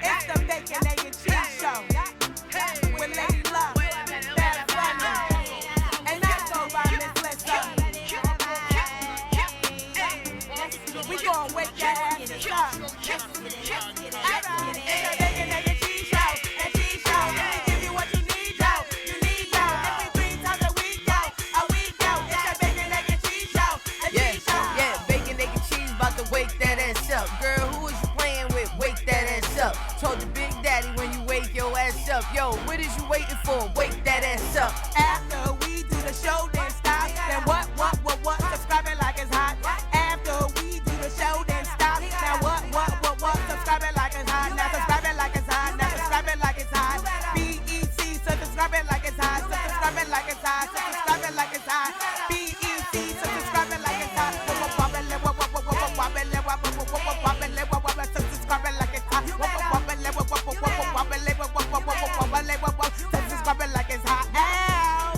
It's the Bacon, Egg, and Cheese Show with Lady Luck, Bad Bunny, and I go by Miss Lissa. We gon' wake that ass up. It's the Bacon, Egg, and Cheese Show, and Cheese Show. We give you what you need, yo. You need, yo. Every 3 times a week, yo. It's the Bacon, Egg, and Cheese Show, and Cheese Show. Yeah, bacon, egg, and cheese, about to wake that ass up. Girl, who is you playing with? Wake that ass up. Told your big daddy when you wake your ass up. Yo, what is you waiting for? Wake that ass up. After we do the show, then stop. Then what? Subscribe it like it's hot. After we do the show, then stop. Now what? Subscribe it like it's hot. Now subscribe it like it's hot. Now subscribe it like it's hot. BEC, so subscribe it like it's hot. So subscribe it like it's hot. So subscribe it like it's hot. BEC, so subscribe it like it's hot. So subscribe it like it's hot. Subscribe it like it's hot. Ow!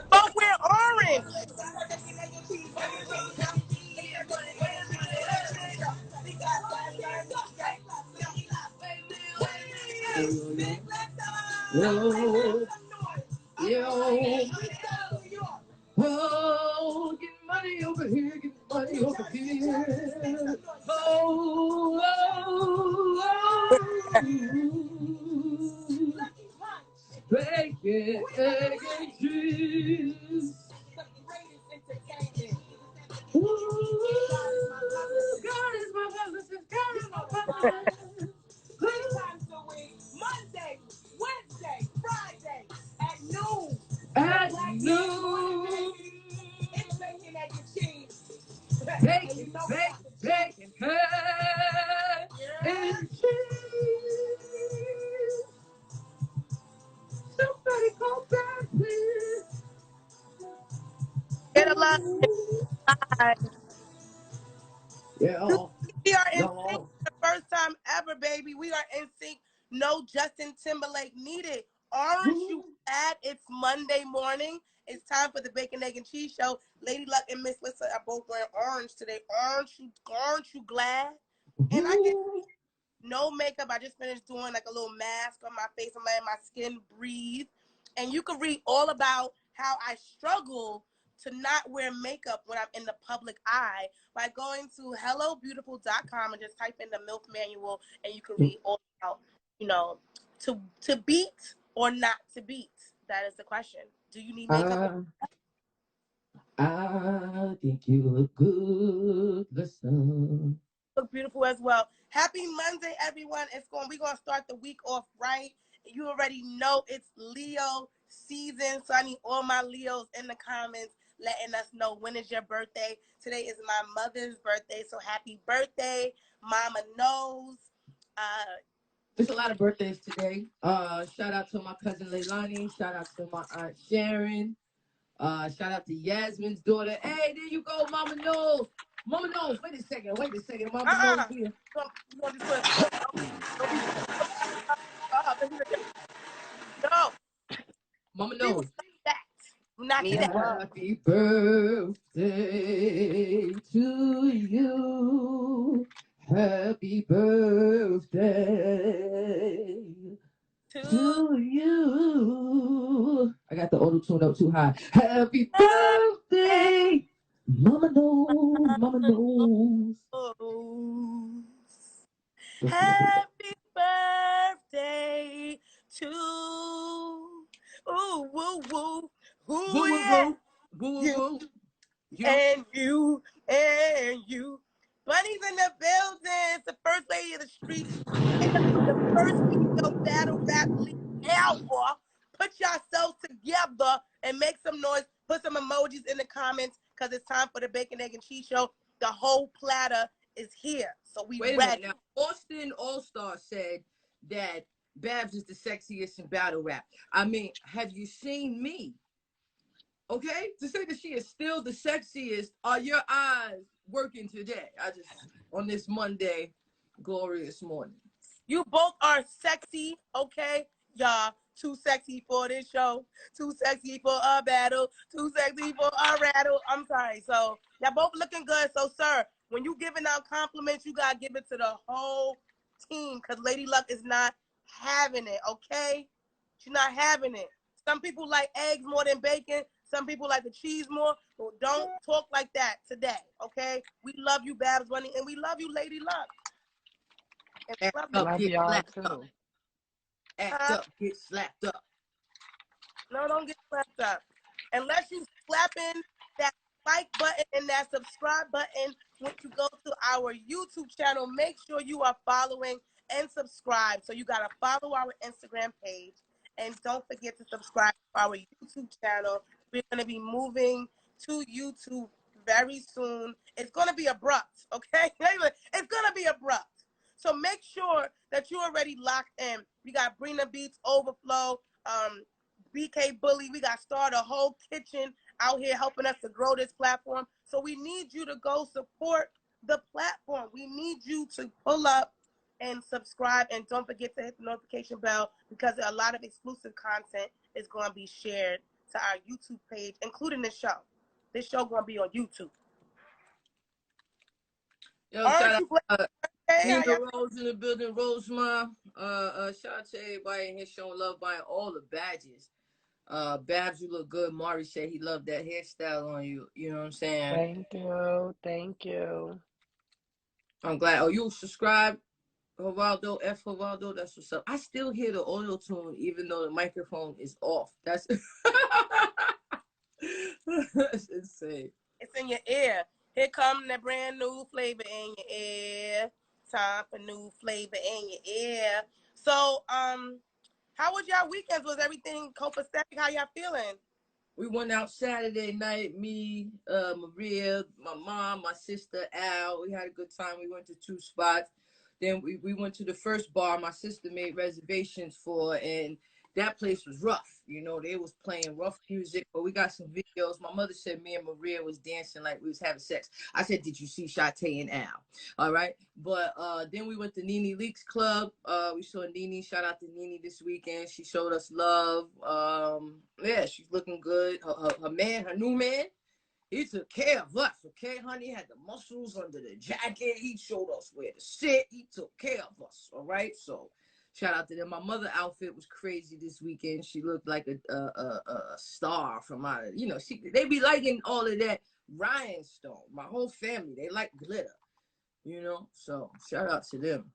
Both wear orange. Oh, get money over here, get money over here. Oh, bacon, egg, and cheese. God is my husband, God is my husband. 3 times a week, Monday, Wednesday, Friday, at noon. At noon. It's bacon, egg, and cheese. Bacon, bacon, and cheese. Somebody call back, please. Get a lot. Yeah. We are in sync for the first time ever, baby. We are in sync. No Justin Timberlake needed. Aren't you glad it's Monday morning? It's time for the Bacon, Egg, and Cheese Show. Lady Luck and Miss Lissa are both wearing orange today. Aren't you glad? And I get no makeup. I just finished doing like a little mask on my face. I'm letting my skin breathe. And you can read all about how I struggle to not wear makeup when I'm in the public eye by going to hellobeautiful.com and just type in the MILF manual, and you can read all about, to beat or not to beat. That is the question. Do you need makeup? I think you look good. Listen. Look beautiful as well. Happy Monday, everyone. We're gonna start the week off right. You already know it's Leo season, so I need all my Leos in the comments letting us know when is your birthday. Today is my mother's birthday, so happy birthday. Mama knows. There's a lot of birthdays today. Shout out to my cousin Leilani. Shout out to my aunt Sharon. Shout out to Yasmin's daughter. Hey, there you go, Mama knows. Mama knows. Wait a second. Mama knows here. No. Mama knows. Not that. Happy birthday to you. Happy birthday to you. I got the auto tune up too high. Happy birthday. Mama knows. Mama knows. Happy birthday to you and you. Bunny's in the building. It's the first lady of the street. And the first video battle rap league ever. Put yourselves together and make some noise. Put some emojis in the comments because it's time for the Bacon, Egg, and Cheese Show. The whole platter is here. So we Wait ready. a minute. Now, Austin All-Star said that Babs is the sexiest in battle rap. I mean, have you seen me? Okay? To say that she is still the sexiest, are your eyes working today? On this Monday, glorious morning. You both are sexy, okay? Y'all, too sexy for this show. Too sexy for a battle. Too sexy for a rattle. I'm sorry. So, y'all both looking good. So, sir, When you giving out compliments, you gotta give it to the whole team, because Lady Luck is not having it, okay? She's not having it. Some people like eggs more than bacon. Some people like the cheese more. But don't talk like that today, okay? We love you, Babs Bunny, and we love you, Lady Luck. And Love y'all too. Act up, get slapped up. No, don't get slapped up. Unless you slapping that like button and that subscribe button when you go to our YouTube channel, make sure you are following and subscribe. So you got to follow our Instagram page. And don't forget to subscribe to our YouTube channel. We're going to be moving to YouTube very soon. It's going to be abrupt, okay? It's going to be abrupt. So make sure that you're already locked in. We got Brina Beats, Overflow, BK Bully. We got Start a whole kitchen out here helping us to grow this platform. So we need you to go support the platform. We need you to pull up and subscribe, and don't forget to hit the notification bell, because a lot of exclusive content is going to be shared to our YouTube page, including this show. This show going to be on YouTube. Yo, shout out Nina Rose in the building, Rosemont. Shout out to everybody in here showing love, buying all the badges. Babs, you look good. Mari said he loved that hairstyle on you. You know what I'm saying? Thank you. Thank you. I'm glad. Oh, you subscribe? Geraldo, F. Geraldo, that's what's up. I still hear the auto tune even though the microphone is off. That's that's insane. It's in your ear. Here come the brand new flavor in your ear. Time for new flavor in your ear. So, how was y'all weekends? Was everything copacetic? How y'all feeling? We went out Saturday night, me, Maria, my mom, my sister, Al. We had a good time. We went to 2 spots. Then we went to the first bar my sister made reservations for, and that place was rough. You know, they was playing rough music, but we got some videos. My mother said me and Maria was dancing like we was having sex. I said, did you see Shantae and Al? All right. But then we went to Nene Leaks Club. We saw Nene. Shout out to Nene this weekend. She showed us love. Yeah, she's looking good. Her man, her new man, he took care of us, okay, honey? He had the muscles under the jacket. He showed us where to sit. He took care of us, all right? So shout out to them. My mother outfit was crazy this weekend. She looked like a star from out of, you know, they be liking all of that rhinestone. My whole family, they like glitter, you know? So shout out to them.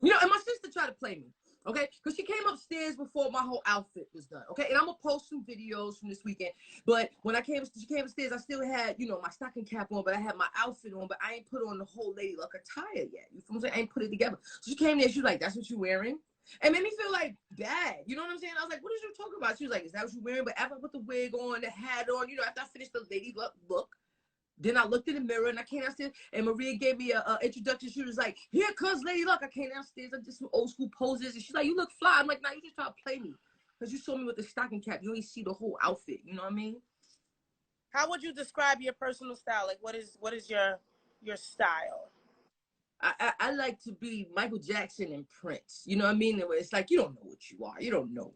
You know, and my sister tried to play me. Okay, because she came upstairs before my whole outfit was done. Okay, and I'm gonna post some videos from this weekend. But when she came upstairs, I still had, you know, my stocking cap on, but I had my outfit on, but I ain't put on the whole Lady Luck attire yet. You feel what I'm saying? I ain't put it together. So she came there, she was like, "That's what you wearing?" And made me feel like bad. You know what I'm saying? I was like, "What is you talking about?" She was like, "Is that what you wearing?" But after I put the wig on, the hat on, you know, after I finished the Lady Luck look. Then I looked in the mirror and I came downstairs and Maria gave me a introduction. She was like, "Here comes Lady Luck." I came downstairs. I did some old school poses. And she's like, "You look fly." I'm like, "Nah, you just try to play me. Because you saw me with the stocking cap. You ain't see the whole outfit. You know what I mean?" How would you describe your personal style? Like, what is your style? I like to be Michael Jackson and Prince. You know what I mean? It's like, you don't know what you are. You don't know.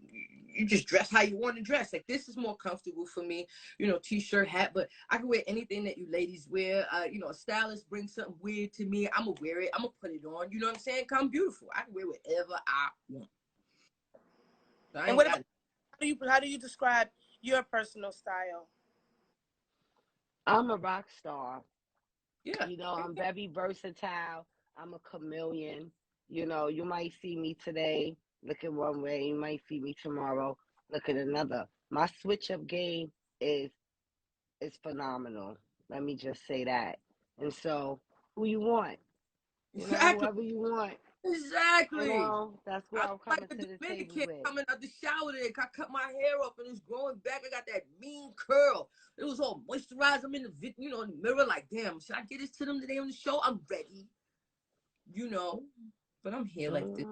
You just dress how you want to dress. Like, this is more comfortable for me. You know, t-shirt, hat. But I can wear anything that you ladies wear. You know, a stylist brings something weird to me. I'm going to wear it. I'm going to put it on. You know what I'm saying? I'm beautiful. I can wear whatever I want. So and what about, how do you describe your personal style? I'm a rock star. Yeah. You know, I'm very versatile. I'm a chameleon. You know, you might see me today looking one way. You might see me tomorrow looking another. My switch up game is phenomenal. Let me just say that. And so, who you want? You know, Exactly. whoever you want. Exactly. You know, that's what I'm coming like to the table kid with. coming out the shower today. I cut my hair up and it's growing back. I got that mean curl. It was all moisturized. I'm in the in the mirror like, damn, should I get this to them today on the show? I'm ready. You know, but I'm here like this.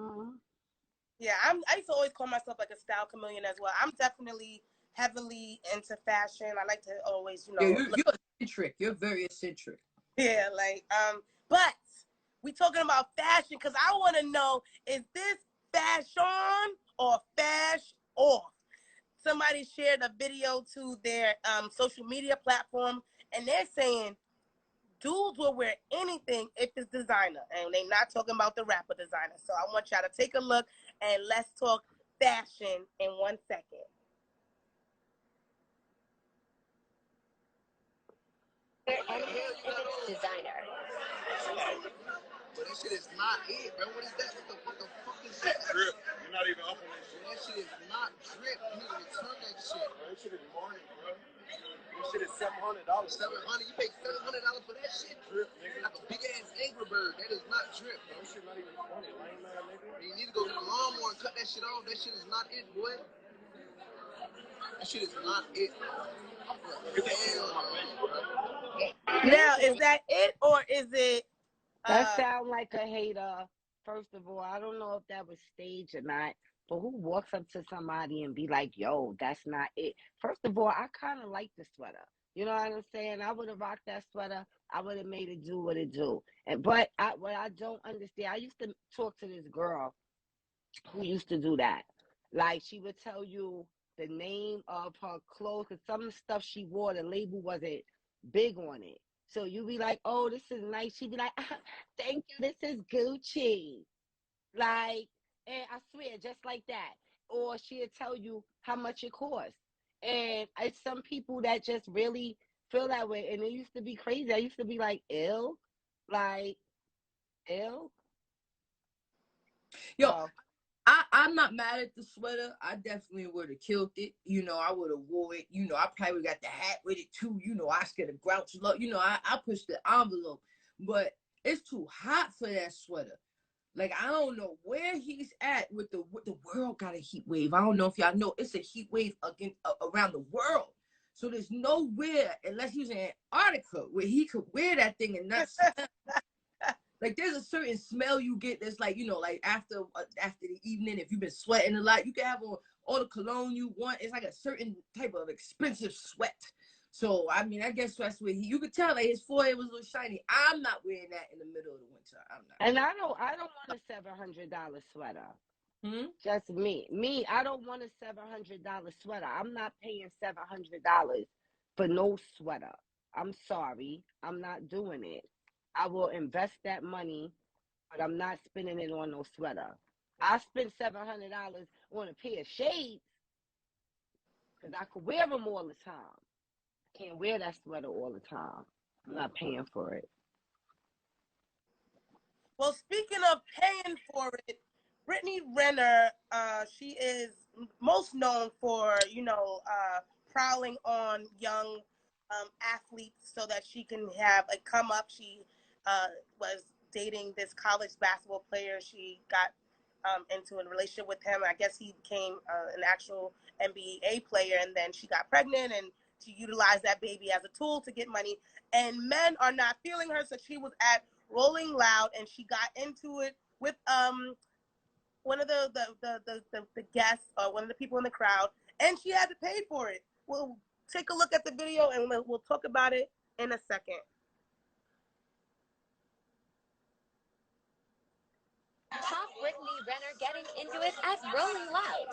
Yeah, I used to always call myself like a style chameleon as well. I'm definitely heavily into fashion. I like to always, you know. Yeah, you're eccentric. You're very eccentric. Yeah, like, but we talking about fashion because I want to know, is this fashion or fash off? Somebody shared a video to their social media platform, and they're saying dudes will wear anything if it's designer, and they not talking about the rapper designer. So I want y'all to take a look, and let's talk fashion in 1 second. If it's designer. But that shit is not it, bro. What is that? What the fuck is that? Drip. You're not even up on that shit. That shit is not drip. You need to return that shit. Bro, that shit is morning, bro. That shit is $700. $700? You pay $700 for that shit? Drip, nigga. Like a big ass Angry Bird. That is not drip, bro. That shit not even funny. Lame man, nigga. You need to go to the lawnmower and cut that shit off. That shit is not it, boy. That shit is not it. Now, is that it, or is it? That sound like a hater. First of all, I don't know if that was staged or not, but who walks up to somebody and be like, yo, that's not it? First of all, I kind of like the sweater. You know what I'm saying? I would have rocked that sweater. I would have made it do what it do. But what I don't understand, I used to talk to this girl who used to do that. Like, she would tell you the name of her clothes, because some of the stuff she wore, the label wasn't big on it. So you be like, oh, this is nice. She'd be like, thank you, this is Gucci. Like, and I swear, just like that. Or she'll tell you how much it costs. And it's some people that just really feel that way. And it used to be crazy. I used to be like, ill. Like, ill. Yo, So, I'm not mad at the sweater. I definitely would have killed it. You know, I would have wore it. You know, I probably got the hat with it too. You know, I scared of grouch look. You know, I pushed the envelope. But it's too hot for that sweater. Like, I don't know where he's at with the world got a heat wave. I don't know if y'all know, it's a heat wave around the world. So there's nowhere, unless he's in Antarctica, where he could wear that thing and not smell. Like, there's a certain smell you get that's like, you know, like after the evening, if you've been sweating a lot, you can have on all the cologne you want. It's like a certain type of expensive sweat. So, I mean, I guess that's where you could tell, like, his forehead was a little shiny. I'm not wearing that in the middle of the winter. I'm not. and I don't want a $700 sweater. Just me. I don't want a $700 sweater. I'm not paying $700 for no sweater. I'm sorry. I'm not doing it. I will invest that money, but I'm not spending it on no sweater. I spent $700 on a pair of shades because I could wear them all the time. I can't wear that sweater all the time. I'm not paying for it. Well, speaking of paying for it, Brittany Rinner, she is most known for, prowling on young athletes so that she can have a come up. She was dating this college basketball player. She got into a relationship with him. I guess he became an actual NBA player, and then she got pregnant, and she utilized that baby as a tool to get money. And men are not feeling her, so she was at Rolling Loud, and she got into it with one of the guests, or one of the people in the crowd, and she had to pay for it. We'll take a look at the video, and we'll talk about it in a second. Top Brittany Renner getting into it at Rolling Loud.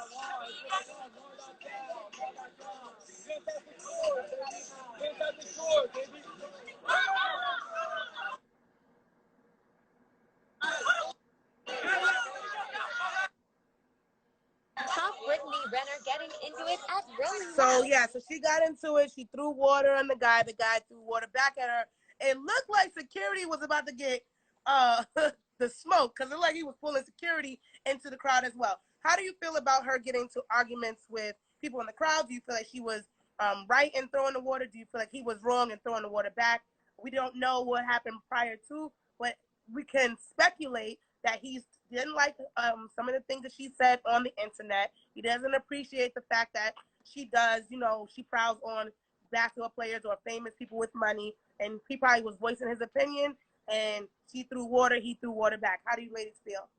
Top Brittany Renner getting into it at Rolling Loud. So yeah, so she got into it. She threw water on the guy. The guy threw water back at her. It looked like security was about to get the smoke, because it looked like he was pulling security into the crowd as well. How do you feel about her getting into arguments with people in the crowd? Do you feel like she was right in throwing the water? Do you feel like he was wrong in throwing the water back? We don't know what happened prior to, but we can speculate that he didn't like some of the things that she said on the internet. He doesn't appreciate the fact that she does, she prowls on basketball players or famous people with money, and he probably was voicing his opinion, and she threw water, he threw water back. How do you ladies feel?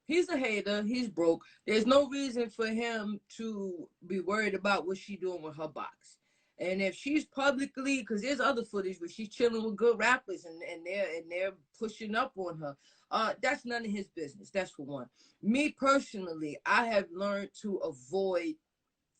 He's a hater. He's broke. There's no reason for him to be worried about what she's doing with her box. And if she's publicly, because there's other footage where she's chilling with good rappers and they're pushing up on her, that's none of his business. That's for one. Me personally, I have learned to avoid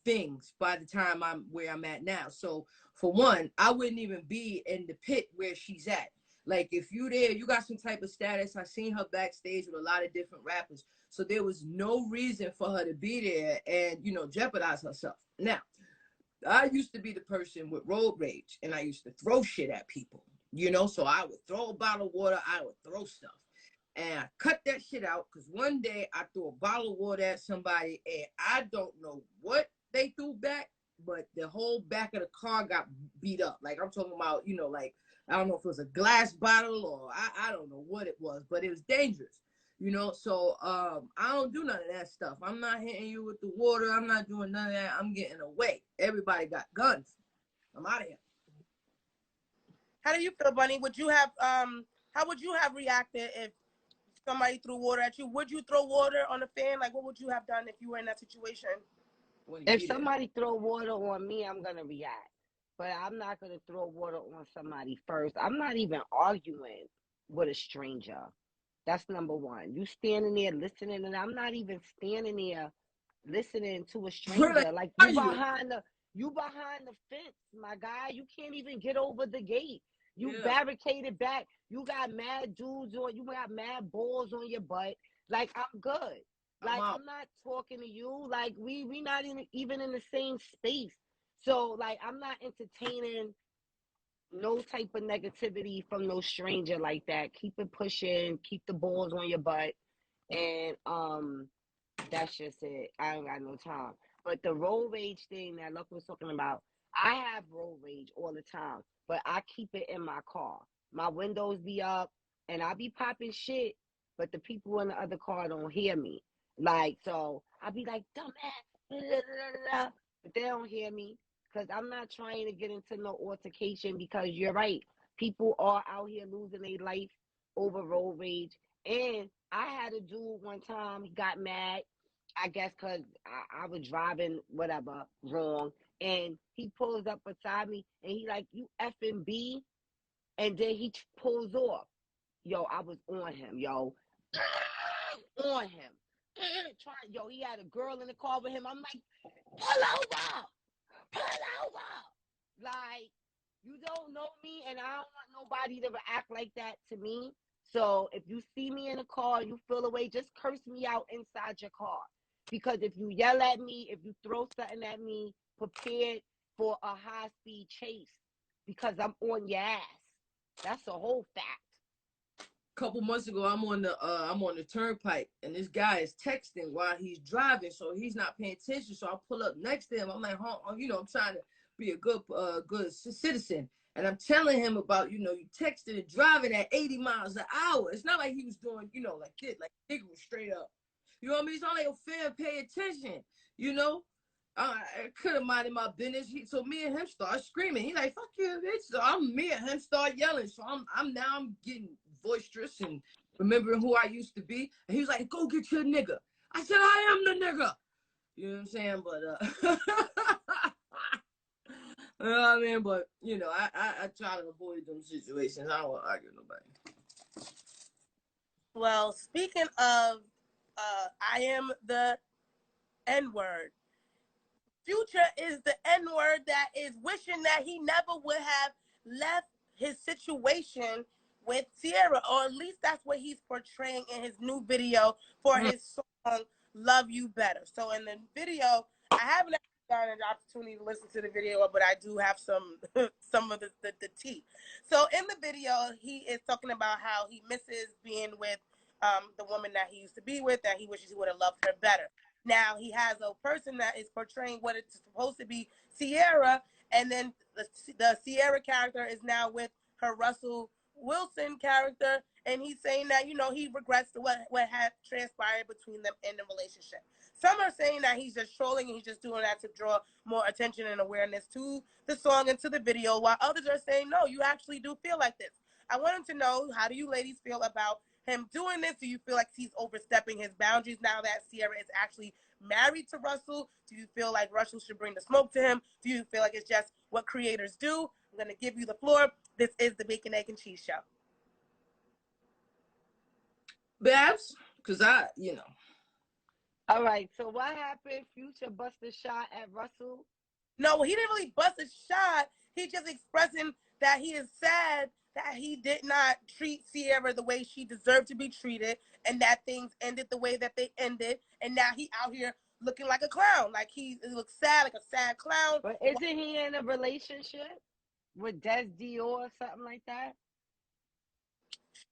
things by the time I'm where I'm at now. So for one, I wouldn't even be in the pit where she's at. Like if you there, you got some type of status. I seen her backstage with a lot of different rappers. So there was no reason for her to be there and, you know, jeopardize herself. Now, I used to be the person with road rage and I used to throw shit at people, you know, so I would throw a bottle of water, I would throw stuff. And I cut that shit out because one day I threw a bottle of water at somebody and I don't know what they threw back, but the whole back of the car got beat up. Like I'm talking about, you know, like, I don't know if it was a glass bottle or I don't know what it was, but it was dangerous. You know, so I don't do none of that stuff. I'm not hitting you with the water. I'm not doing none of that. I'm getting away. Everybody got guns. I'm out of here. How do you feel, Bunny? Would you have how would you have reacted if somebody threw water at you? Would you throw water on a fan? Like, what would you have done if you were in that situation? If somebody throw water on me, I'm gonna react. But I'm not gonna throw water on somebody first. I'm not even arguing with a stranger. That's number one. You standing there listening, and I'm not even standing there listening to a stranger. Like you behind the fence, my guy. You can't even get over the gate. You barricaded back. You got mad dudes on. You got mad balls on your butt. Like I'm good. Like I'm not talking to you. Like we not even in the same space. So like I'm not entertaining no type of negativity from no stranger like that. Keep it pushing, keep the balls on your butt, and that's just it. I ain't got no time. But the road rage thing that Luck was talking about, I have road rage all the time, but I keep it in my car. My windows be up, and I be popping shit, but the people in the other car don't hear me. Like, so I be like, dumbass, blah, blah, blah, blah, but they don't hear me. Because I'm not trying to get into no altercation because you're right. People are out here losing their life over road rage. And I had a dude one time, he got mad, I guess because I was driving whatever wrong. And he pulls up beside me and he like, you effing B. And then he pulls off. Yo, I was on him, yo. On him. Yo, he had a girl in the car with him. I'm like, pull over. Pull over. Like, you don't know me, and I don't want nobody to act like that to me. So if you see me in a car, you feel away, just curse me out inside your car. Because if you yell at me, if you throw something at me, prepared for a high-speed chase. Because I'm on your ass. That's a whole fact. Couple months ago, I'm on the turnpike, and this guy is texting while he's driving, so he's not paying attention. So I pull up next to him. I'm like, you know, I'm trying to be a good citizen, and I'm telling him about, you know, you texting and driving at 80 miles an hour. It's not like he was doing, you know, like this, like nigga was straight up. You know what I mean? It's not like a fan pay attention. You know, I could have minded my business. So me and him start screaming. He like, fuck you, bitch. So me and him start yelling. So I'm getting boisterous and remembering who I used to be. And he was like, go get your nigga. I said, I am the nigga. You know what I'm saying? But you know what I mean? But you know, I try to avoid them situations. I don't want to argue with nobody. Well, speaking of I am the N-word. Future is the N-word that is wishing that he never would have left his situation with Ciara, or at least that's what he's portraying in his new video for his song Love You Better. So in the video, I haven't gotten an opportunity to listen to the video, but I do have some of the tea. So in the video, he is talking about how he misses being with the woman that he used to be with, that he wishes he would have loved her better. Now he has a person that is portraying what it's supposed to be, Ciara, and then the Ciara character is now with her Russell Wilson character, and he's saying that, you know, he regrets what had transpired between them in the relationship. Some are saying that he's just trolling and he's just doing that to draw more attention and awareness to the song and to the video, while others are saying, no, you actually do feel like this. I wanted to know, how do you ladies feel about him doing this? Do you feel like he's overstepping his boundaries now that Ciara is actually married to Russell? Do you feel like Russell should bring the smoke to him? Do you feel like it's just what creators do? I'm going to give you the floor. This is the Bacon, Egg, and Cheese Show. Babs, because All right, so what happened? Future bust a shot at Russell? No, he didn't really bust a shot. He just expressing that he is sad that he did not treat Ciara the way she deserved to be treated, and that things ended the way that they ended, and now he out here looking like a clown. Like he looks sad, like a sad clown. But isn't he in a relationship with Des Dior or something like that?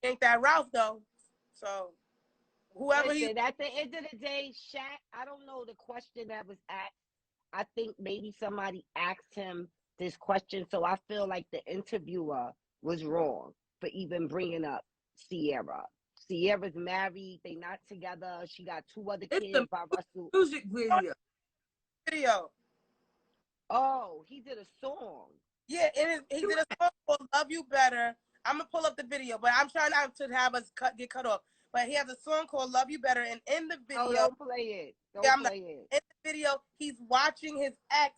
Ain't that Ralph though? So whoever he Listen, at the end of the day, Shaq, I don't know the question that was asked. I think maybe somebody asked him this question, so I feel like the interviewer was wrong for even bringing up Ciara. Ciara's married. They not together. She got 2 other It's kids a by Russell. music video. Oh, he did a song. Yeah, he did a song called "Love You Better." I'm gonna pull up the video, but I'm trying not to have us get cut off. But he has a song called "Love You Better," and in the video, Don't play it. Don't play it. In the video, he's watching his ex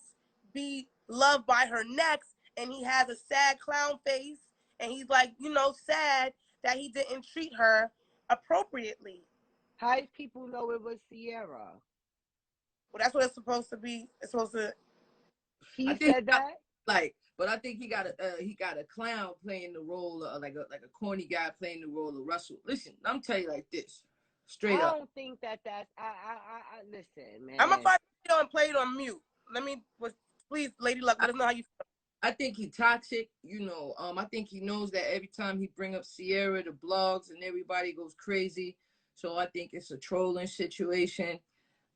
be loved by her next, and he has a sad clown face, and he's like, sad that he didn't treat her appropriately. How did people know it was Ciara? Well, that's what it's supposed to be. It's supposed to. He said that. But I think he got a clown playing the role of like a corny guy playing the role of Russell. Listen, I'm telling you like this, straight up. I don't think that's. I listen, man. I'm gonna find the video and play it on mute. Please, Lady Luck, let us know how you feel. I think he toxic, I think he knows that every time he bring up Ciara, the blogs and everybody goes crazy. So I think it's a trolling situation.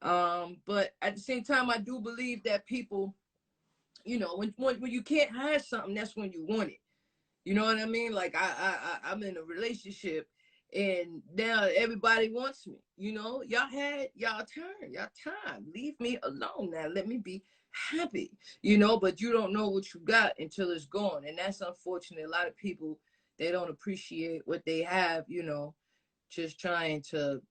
But at the same time, I do believe that people, when you can't have something, that's when you want it. You know what I mean? Like I'm in a relationship and now everybody wants me. Y'all had y'all turn, y'all time. Leave me alone now. Let me be happy. But you don't know what you got until it's gone. And that's unfortunate. A lot of people, they don't appreciate what they have, just trying to,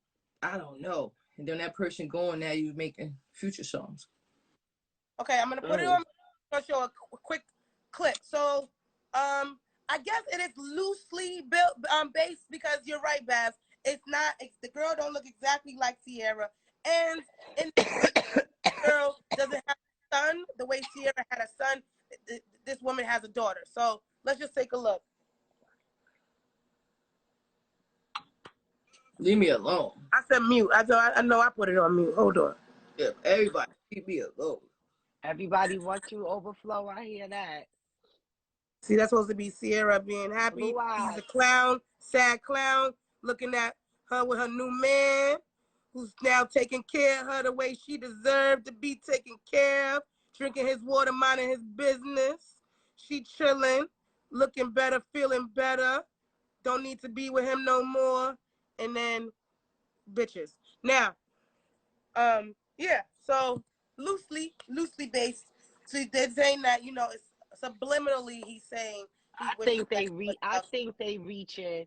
I don't know. And then that person going, now you're making future songs. Okay, I'm gonna put it on. I'm gonna show a quick clip. So, I guess it is loosely built, based, because you're right, Baz. It's not. The girl don't look exactly like Ciara, and the girl doesn't have a son the way Ciara had a son. This woman has a daughter. So let's just take a look. Leave me alone. I said mute. I know I put it on mute. Hold on. Yeah, everybody, leave me alone. Everybody wants you overflow. I hear that. See, that's supposed to be Ciara being happy. He's a clown, sad clown, looking at her with her new man, who's now taking care of her the way she deserved to be taken care of, drinking his water, minding his business. She chilling, looking better, feeling better. Don't need to be with him no more. And then, bitches. Now, yeah, so loosely based. So they're saying that, it's subliminally he's saying I think they reaching.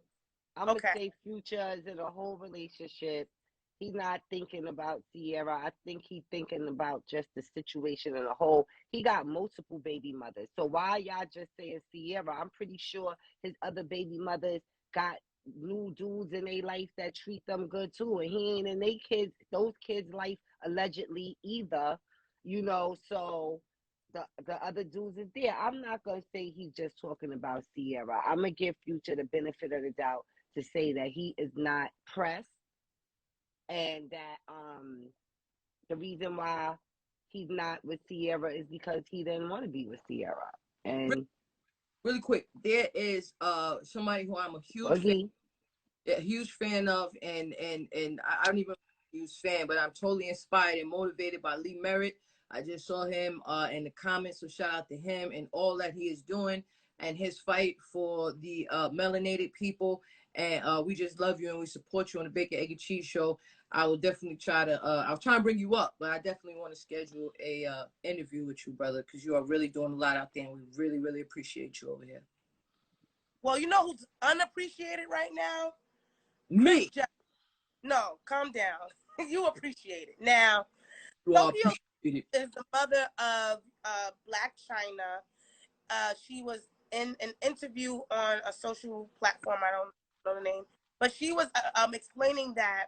I'm gonna say Future is in a whole relationship. He's not thinking about Ciara. I think he's thinking about just the situation in a whole. He got multiple baby mothers. So why y'all just saying Ciara? I'm pretty sure his other baby mothers got new dudes in their life that treat them good too. And he ain't in those kids' life allegedly either. So the other dudes is there. I'm not gonna say he's just talking about Ciara. I'm gonna give Future the benefit of the doubt to say that he is not pressed, and that the reason why he's not with Ciara is because he didn't want to be with Ciara. And really quick, there is somebody who I'm a huge fan of, and I don't even a huge fan, but I'm totally inspired and motivated by Lee Merritt. I just saw him in the comments, so shout out to him and all that he is doing and his fight for the melanated people. And we just love you and we support you on the Bacon, Egg, and Cheese Show. I will definitely try to, I'll try and bring you up, but I definitely want to schedule a interview with you, brother, because you are really doing a lot out there and we really, really appreciate you over here. Well, you know who's unappreciated right now? Me. No, calm down. You appreciate it. Now, Tokyo is the mother of Black Chyna. She was in an interview on a social platform. I don't know the name, but she was explaining that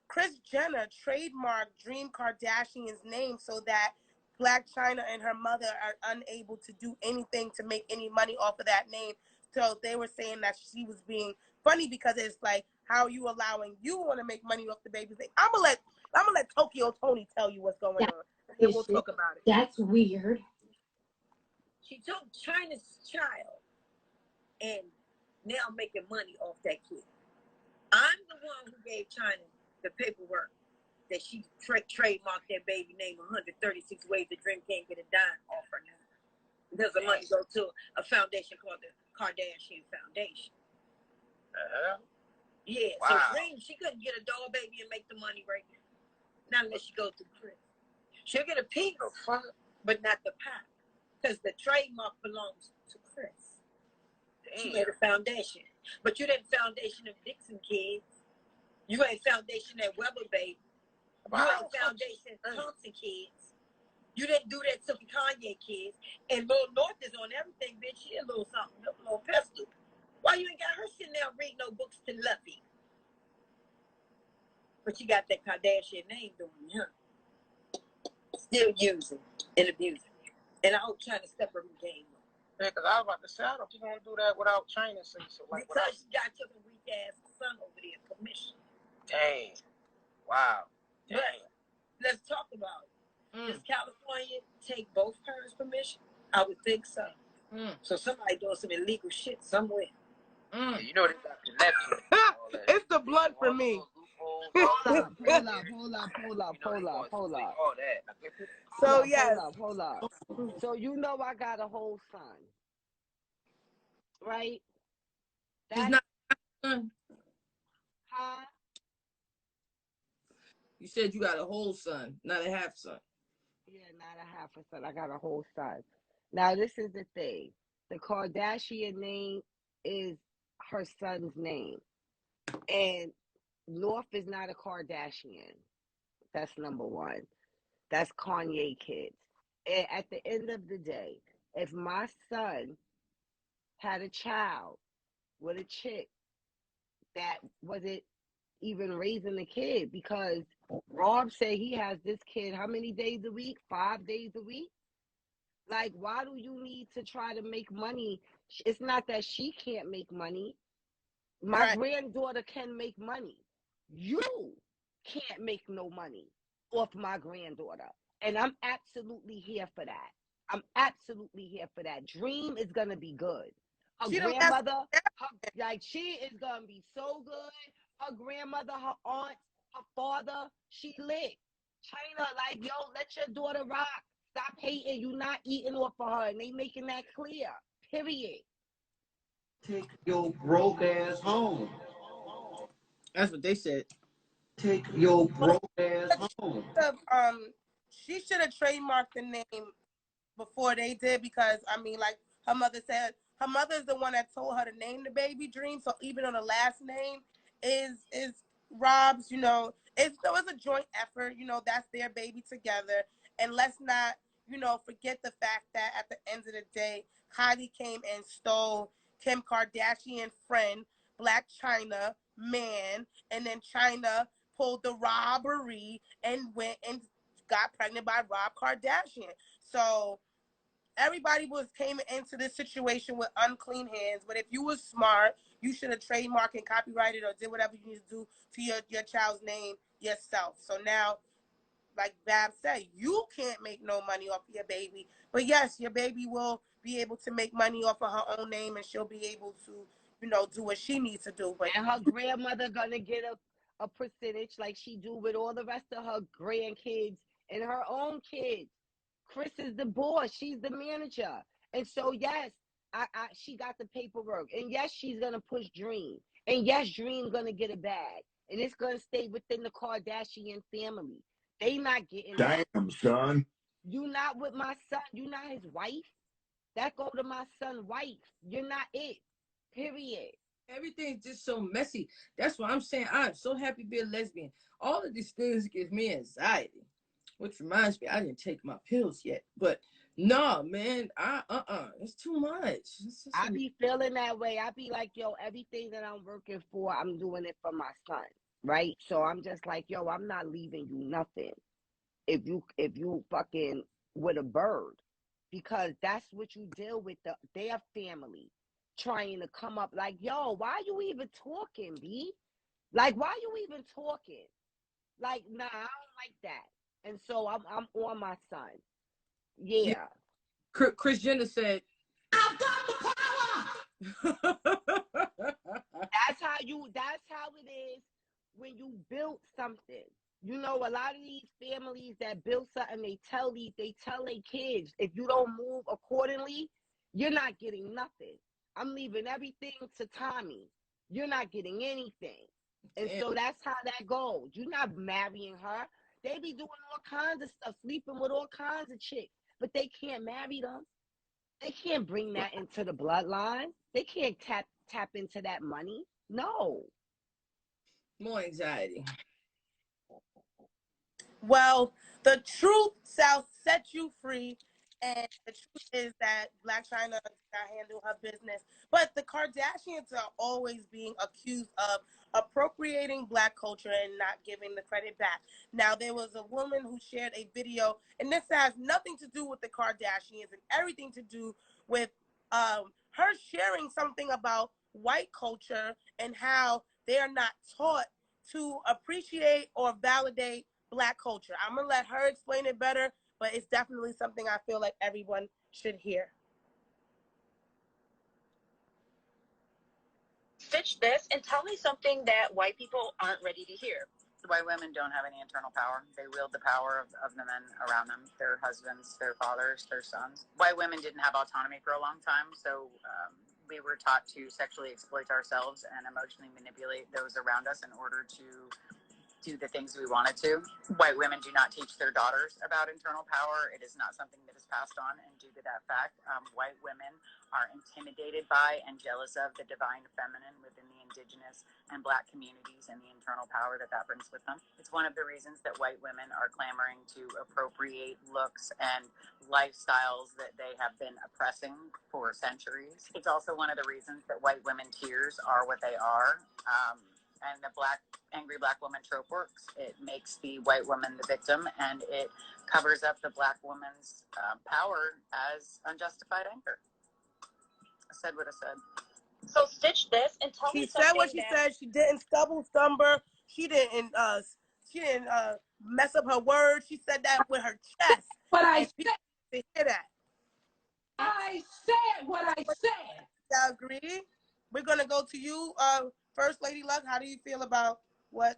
Kris Jenner trademarked Dream Kardashian's name so that Blac Chyna and her mother are unable to do anything to make any money off of that name. So they were saying that she was being funny because it's like, how are you allowing you want to make money off the baby's name? I'm gonna let Tokyo Tony tell you what's going on, and we'll talk about it. That's weird. She took Chyna's child and now making money off that kid. I'm the one who gave Chyna the paperwork that she trademarked that baby name 136 ways the dream can't get a dime off her name. Because the money goes to a foundation called the Kardashian Foundation. Yeah, wow. So Dream, she couldn't get a doll baby and make the money right now. Not unless she goes through Kris. She'll get a piece, but not the pie. Because the trademark belongs to Kris. She made a foundation. But you didn't foundation of Dixon kids. You ain't foundation that Weber baby. You ain't foundation Thompson kids. You didn't do that to the Kanye kids. And Lil North is on everything, bitch. She a little something, a little pistol. Why you ain't got her sitting there reading no books to Luffy? But you got that Kardashian name doing you, huh? Still using and abusing. And I hope Chyna step her game up. Yeah, because I was about to say, I don't think you're going to do that without Chyna. So like, because she got your weak ass son over there permission. Dang. Wow. Dang. But let's talk about it. Does California take both parents' permission? I would think so. So somebody doing some illegal shit somewhere. Yeah, you know they got connections. It's the blood for me. Hold up. So yes. Hold up. So you know I got a whole son, right? That's not son. Huh? You said you got a whole son, not a half son. Yeah, not a half a son. I got a whole son. Now this is the thing. The Kardashian name is her son's name. And North is not a Kardashian. That's number one. That's Kanye kids. And at the end of the day, if my son had a child with a chick that wasn't even raising the kid, because Rob said he has this kid how many days a week? 5 days a week? Like, why do you need to try to make money? It's not that she can't make money. My granddaughter can make money. You can't make no money off my granddaughter. And I'm absolutely here for that. I'm absolutely here for that. Dream is going to be good. Her grandmother, she is going to be so good. Her grandmother, her aunt, her father, she lit. Chyna, like, yo, let your daughter rock. Stop hating. You not eating off of her. And they making that clear. Period. Take your broke ass home. That's what they said. Take your broke ass home. She should have trademarked the name before they did, because I mean, like her mother said, her mother's the one that told her to name the baby Dream. So even though the last name is Rob's, you know, it's a joint effort. You know, that's their baby together. And let's not, you know, forget the fact that at the end of the day, Kylie came and stole Kim Kardashian friend, Blac Chyna man, and then Chyna pulled the robbery and went and got pregnant by Rob Kardashian. So everybody came into this situation with unclean hands. But if you were smart, you should have trademarked and copyrighted or did whatever you need to do to your child's name yourself. So now, like Bab said, you can't make no money off your baby. But yes, your baby will be able to make money off of her own name, and she'll be able to, you know, do what she needs to do. But and her grandmother gonna get a percentage like she do with all the rest of her grandkids and her own kids. Kris is the boss. She's the manager. And so, yes, she got the paperwork. And yes, she's gonna push Dream. And yes, Dream's gonna get a bag. And it's gonna stay within the Kardashian family. They not getting Damn, that. Son. You not with my son. You not his wife. That go to my son's wife. You're not it. Period. Everything's just so messy. That's why I'm saying I'm so happy to be a lesbian. All of these things give me anxiety. Which reminds me, I didn't take my pills yet. But no, man, it's too much. I be feeling that way. I be like, yo, everything that I'm working for, I'm doing it for my son. right? So I'm just like, yo, I'm not leaving you nothing if you fucking with a bird, because that's what you deal with, their family trying to come up like, yo, why you even talking, B? Like, why you even talking? Like, nah, I don't like that. And so I'm on my son. Yeah. Chris Jenner said, I've got the power. That's how it is when you build something. You know, a lot of these families that build something, they tell their kids, if you don't move accordingly, you're not getting nothing. I'm leaving everything to Tommy. You're not getting anything. And damn. so that's how that goes. You're not marrying her. They be doing all kinds of stuff, sleeping with all kinds of chicks, but they can't marry them. They can't bring that into the bloodline. They can't tap into that money. No. More anxiety. Well, the truth shall set you free. And the truth is that Black Chyna got handle her business. But the Kardashians are always being accused of appropriating Black culture and not giving the credit back. Now, there was a woman who shared a video, and this has nothing to do with the Kardashians and everything to do with her sharing something about white culture and how they are not taught to appreciate or validate Black culture. I'm going to let her explain it better, but it's definitely something I feel like everyone should hear. Stitch this and tell me something that white people aren't ready to hear. White women don't have any internal power. They wield the power of the men around them, their husbands, their fathers, their sons. White women didn't have autonomy for a long time, so we were taught to sexually exploit ourselves and emotionally manipulate those around us in order to do the things we wanted to. White women do not teach their daughters about internal power. It is not something that is passed on, and due to that fact, white women are intimidated by and jealous of the divine feminine within the indigenous and Black communities and the internal power that brings with them. It's one of the reasons that white women are clamoring to appropriate looks and lifestyles that they have been oppressing for centuries. It's also one of the reasons that white women tears are what they are. And the angry Black woman trope works. It makes the white woman the victim, and it covers up the Black woman's power as unjustified anger. I said what I said. So stitch this and tell me something. She said what she said. She didn't stumble. She didn't mess up her words. She said that with her chest. But I said, to hear that. I said what I said. I agree. We're gonna go to you, First Lady Luck. How do you feel about what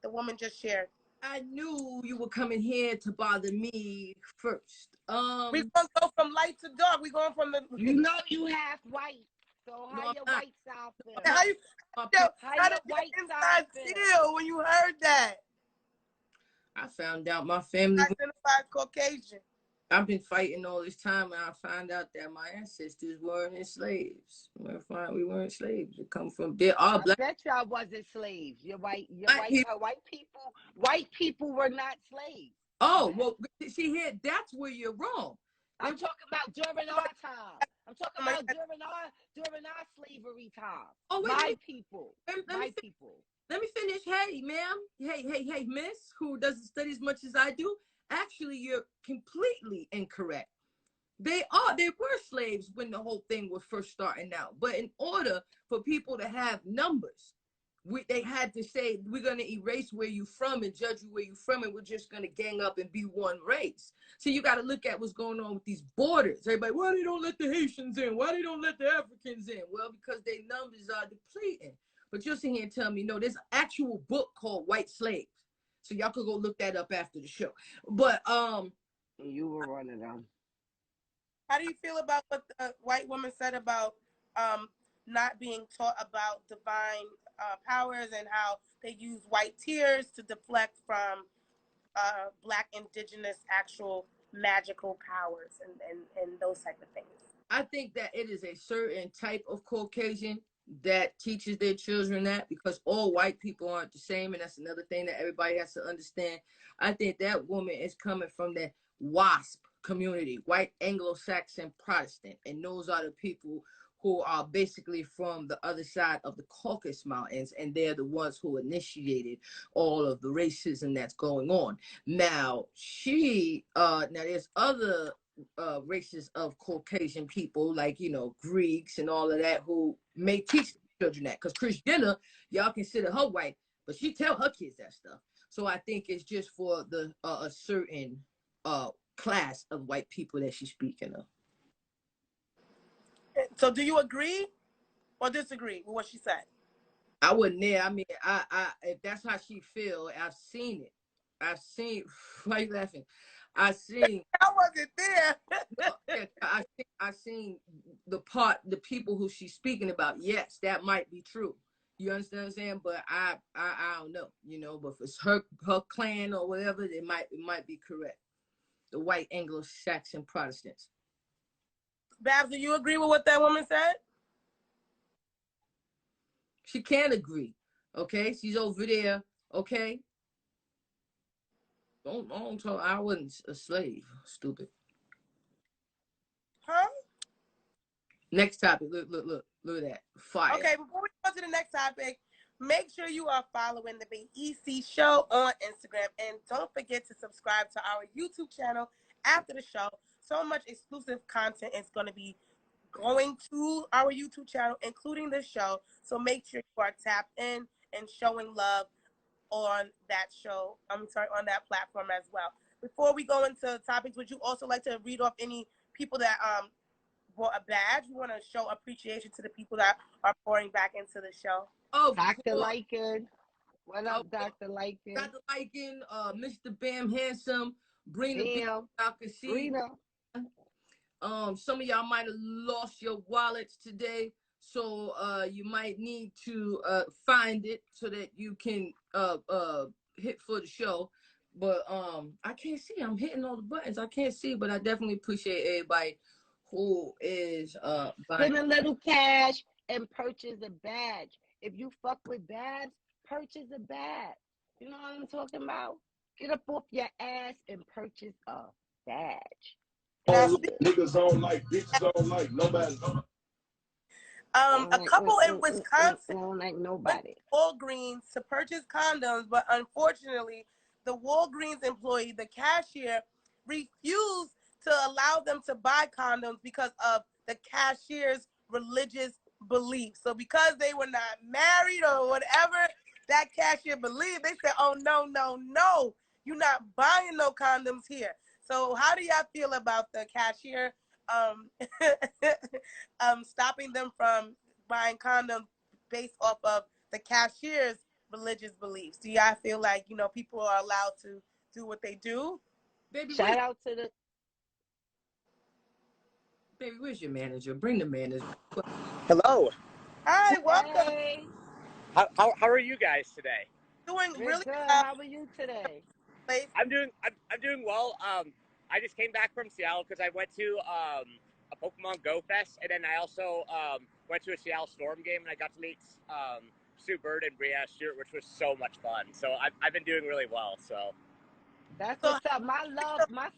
the woman just shared? I knew you were coming here to bother me first. We're gonna go from light to dark. We're going from the. You know you half white, so how your white side feel? How your white side feel when you heard that? I found out my family identified Caucasian. I've been fighting all this time, and I found out that my ancestors weren't slaves. We weren't slaves. We come from there. All Black. I bet y'all wasn't slaves. White people were not slaves. Oh well, see here, that's where you're wrong. I'm talking about during our time. I'm talking about during our slavery time. Oh wait, my people. People. Let me finish. Hey, ma'am. Hey, miss, who doesn't study as much as I do. Actually, you're completely incorrect. They were slaves when the whole thing was first starting out. But in order for people to have numbers, they had to say, we're going to erase where you're from and judge you where you're from, and we're just going to gang up and be one race. So you got to look at what's going on with these borders. Everybody, why they don't let the Haitians in? Why they don't let the Africans in? Well, because their numbers are depleting. But you'll sit here and tell me, no, there's an actual book called White Slaves. So y'all could go look that up after the show. But you were one of them. How do you feel about what the white woman said about not being taught about divine powers and how they use white tears to deflect from Black indigenous actual magical powers and those type of things? I think that it is a certain type of Caucasian that teaches their children that, because all white people aren't the same, and that's another thing that everybody has to understand. I think that woman is coming from the WASP community, white Anglo-Saxon Protestant, and those are the people who are basically from the other side of the Caucasus Mountains, and they're the ones who initiated all of the racism that's going on. Now, now there's other races of Caucasian people, like, you know, Greeks and all of that, who may teach children that. Because Kris Jenner, y'all consider her white, but she tell her kids that stuff. So I think it's just for the a certain class of white people that she's speaking of. So do you agree or disagree with what she said? I wouldn't there. I mean, if that's how she feel, I've seen it. Why you laughing? I wasn't there. I seen the people who she's speaking about. Yes, that might be true. You understand what I'm saying? But I don't know, you know. But if it's her clan or whatever, it might be correct. The white Anglo-Saxon Protestants. Babs, do you agree with what that woman said? She can't agree. Okay, she's over there. Okay. Don't talk. I wasn't a slave. Stupid. Huh? Next topic. Look at that. Fire. Okay, before we go to the next topic, make sure you are following the BEC Show on Instagram. And don't forget to subscribe to our YouTube channel after the show. So much exclusive content is going to be going to our YouTube channel, including this show. So make sure you are tapped in and showing love on that show. on that platform as well. Before we go into topics, would you also like to read off any people that bought a badge? You want to show appreciation to the people that are pouring back into the show? Oh, Dr. Lycan. What up, Dr. Lycan? Dr. Lycan, Mr. Bam Handsome, Brina, Dr. C. Some of y'all might have lost your wallets today, so you might need to find it so that you can hit for the show. But I can't see. I'm hitting all the buttons. I can't see, but I definitely appreciate everybody who is spend a little cash and purchase a badge. If you fuck with Babs, purchase a badge. You know what I'm talking about? Get up off your ass and purchase a badge. Niggas don't like, bitches don't like, nobody. A couple in Wisconsin don't like nobody. Walgreens to purchase condoms, but unfortunately, the Walgreens employee, the cashier, refused to allow them to buy condoms because of the cashier's religious beliefs. So because they were not married or whatever that cashier believed, they said, oh, no, no, no, you're not buying no condoms here. So how do y'all feel about the cashier stopping them from buying condoms based off of the cashier's religious beliefs? Do y'all feel like, you know, people are allowed to do what they do? Baby, shout out to the... Baby, where's your manager? Bring the manager. Hello. Hi, welcome. Hey. How are you guys today? Doing really good. well. How are you today? I'm doing well. I just came back from Seattle because I went to a Pokemon Go Fest, and then I also went to a Seattle Storm game, and I got to meet Sue Bird and Brianna Stewart, which was so much fun. So I've been doing really well. So that's what's up. My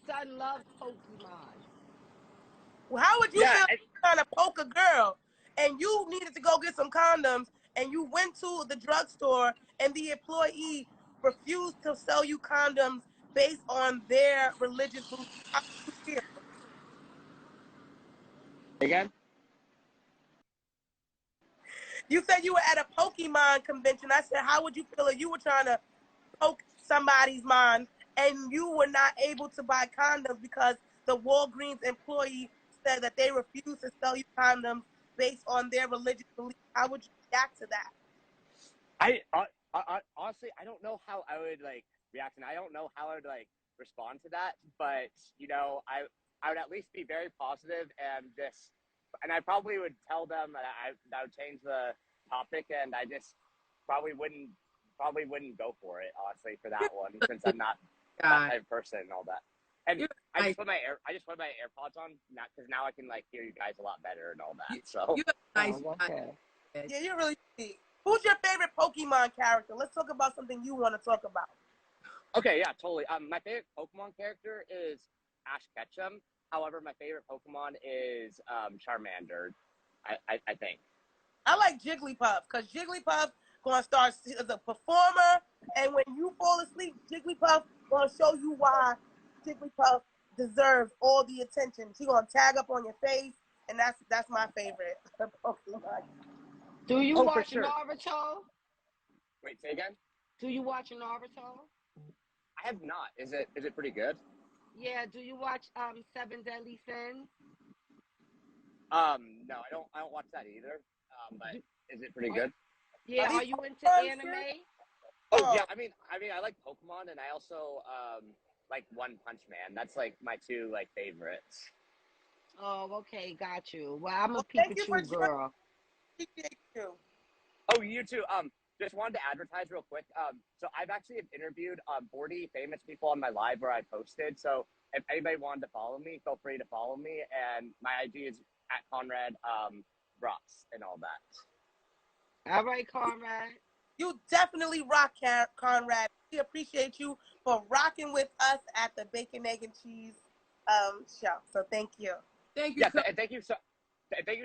son loves Pokemon. Well, how would you feel trying to poke a girl and you needed to go get some condoms and you went to the drugstore and the employee refused to sell you condoms based on their religious beliefs? How would you feel? Again? You said you were at a Pokemon convention. I said, how would you feel if you were trying to poke somebody's mind and you were not able to buy condoms because the Walgreens employee said that they refuse to sell you condoms based on their religious beliefs? How would you react to that? I honestly, I don't know how I would react, and I don't know how I would respond to that. But you know, I would at least be very positive and I probably would tell them that I would change the topic, and I just probably wouldn't go for it, honestly, for that one, since I'm not that type of person and all that. And I just put my AirPods on because now I can hear you guys a lot better and all that. So yeah, you're really sweet. Who's your favorite Pokemon character? Let's talk about something you want to talk about. Okay, yeah, totally. My favorite Pokemon character is Ash Ketchum. However, my favorite Pokemon is Charmander. I think. I like Jigglypuff because Jigglypuff gonna start as a performer, and when you fall asleep, Jigglypuff gonna show you why Jigglypuff deserves all the attention. She gonna tag up on your face, and that's my favorite Pokemon. Do you Oh, for watch sure. Naruto? Wait, say again? Do you watch Naruto? I have not. Is it pretty good? Yeah. Do you watch Seven Deadly Sins? No, I don't watch that either. But is it pretty good? Yeah. Are you into anime? Oh yeah, I mean I like Pokemon, and I also like One Punch Man. That's like my two like favorites. Oh, okay, got you. Well, I'm a thank you for Pikachu girl. Appreciate you. Oh, you too. Just wanted to advertise real quick. So I've actually interviewed 40 famous people on my live where I posted. So if anybody wanted to follow me, feel free to follow me. And my IG is at Conrad Bratz and all that. All right, Conrad. You definitely rock, Conrad. We appreciate you for rocking with us at the Bacon, Egg, and Cheese show. So thank you. Thank you. Yeah, thank you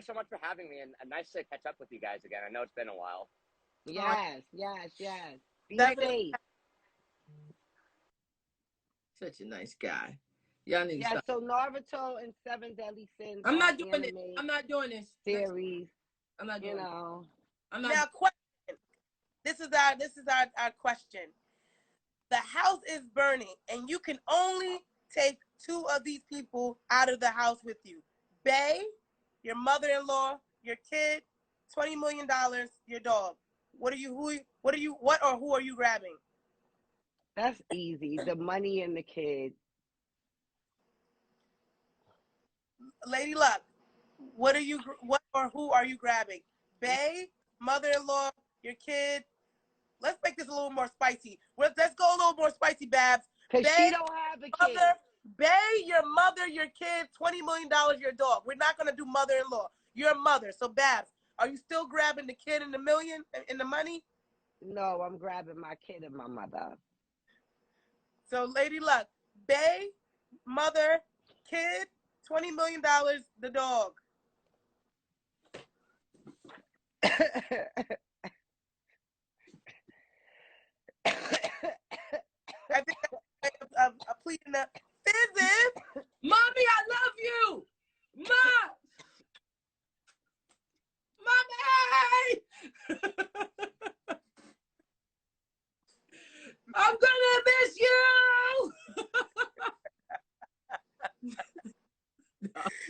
so much for having me, and nice to catch up with you guys again. I know it's been a while. Yes. Be Definitely. safe. Such a nice guy. Y'all need to stop. So Naruto and Seven Deadly Sins. I'm not doing it. I'm not doing this series. I'm not doing it. I'm not. Now, question. This is our question. The house is burning, and you can only take two of these people out of the house with you. Bae, your mother-in-law, your kid, $20 million, your dog. What are you grabbing? That's easy. The money and the kid. Lady Luck, what or who are you grabbing? Bae, mother-in-law, your kid. Let's make this a little more spicy. Let's go a little more spicy, Babs. Because she don't have a kid. Bae, your mother, your kid, $20 million, your dog. We're not gonna do mother-in-law. Your mother. So Babs, are you still grabbing the kid and the million and the money? No, I'm grabbing my kid and my mother. So Lady Luck, Bae, mother, kid, $20 million, the dog. I think that's a plea in the physics. Mommy, I love you. Mom. Mommy. I'm gonna miss you.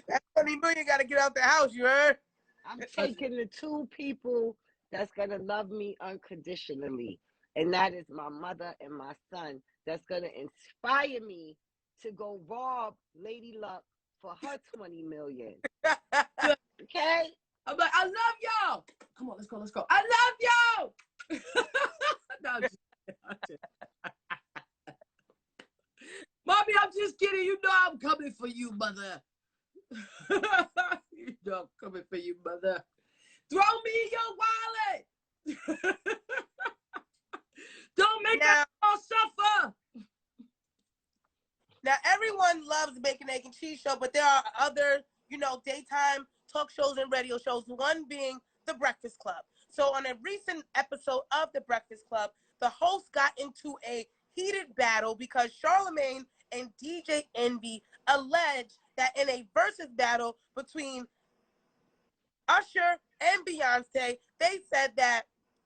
That $20 million got to get out the house. You heard? I'm taking the two people that's gonna love me unconditionally, and that is my mother and my son. That's gonna inspire me to go rob Lady Luck for her $20 million. Okay? I'm like, I love y'all. Come on, let's go. I love y'all. No, Mommy, I'm just kidding. You know I'm coming for you, mother. You know I'm coming for you, mother. Throw me in your wallet. Don't make us all suffer. Now, everyone loves the Bacon, Egg, and Cheese show, but there are other, daytime talk shows and radio shows, one being The Breakfast Club. So on a recent episode of The Breakfast Club, the hosts got into a heated battle because Charlamagne and DJ Envy alleged that in a versus battle between Usher and Beyonce, they said that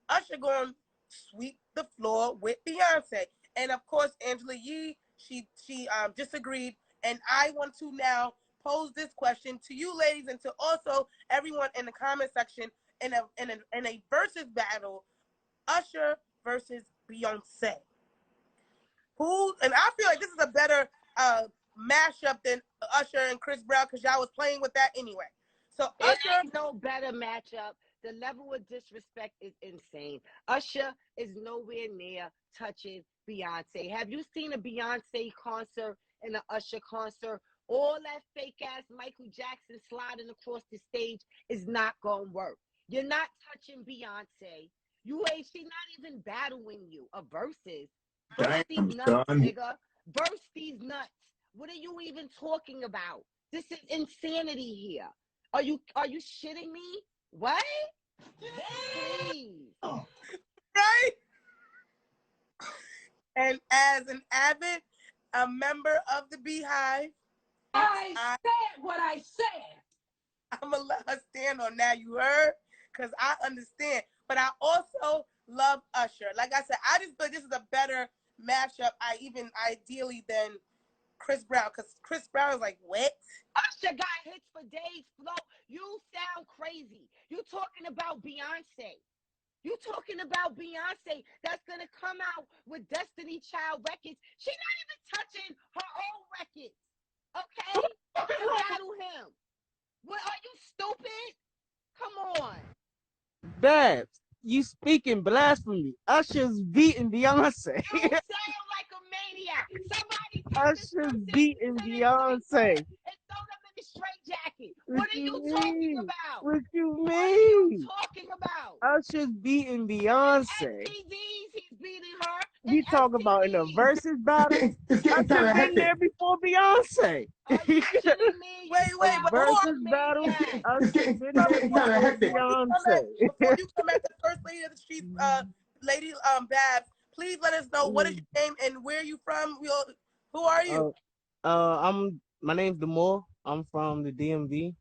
Usher going to sweep the floor with Beyonce. And of course, Angela Yee, she disagreed. And I want to now pose this question to you ladies and to also everyone in the comment section in a versus battle, Usher versus Beyonce. And I feel like this is a better mashup than Usher and Chris Brown because y'all was playing with that anyway. So Usher, ain't no better matchup. The level of disrespect is insane. Usher is nowhere near touching Beyonce. Have you seen a Beyonce concert and an Usher concert? All that fake ass Michael Jackson sliding across the stage is not gonna work. You're not touching Beyonce. She's not even battling you. A versus. Burst these nuts, nigga. Burst these nuts. What are you even talking about? This is insanity here. Are you shitting me? What? Please. Right? And as an avid member of the Beehive, I said what I said. I'm going to let her stand on that. You heard? Because I understand. But I also love Usher. Like I said, I just feel this is a better mashup, ideally, than Chris Brown. Because Chris Brown is like, what? Usher got hits for days, Flo. You sound crazy. You talking about Beyonce. You talking about Beyonce that's going to come out with Destiny Child records. She's not even touching her own records. Okay? To battle him. What, are you stupid? Come on. Babs, you speaking blasphemy. Usher's beating Beyonce. You sound like a maniac. Somebody take this Usher's person beating to the Beyonce. and throw them in the straitjacket. What are you talking about? What you What are you mean? talking about? Usher's beating Beyonce. STDs, he's beating her. You talk about in a versus battle? Usher been there before Beyonce. Are you kidding me? Wait, but who are Versus battle? Usher been there before Beyonce. Before you come at the first lady of the streets, Lady Babs, please let us know what is your name and where you from. Who are you? My name's Demore. I'm from the DMV.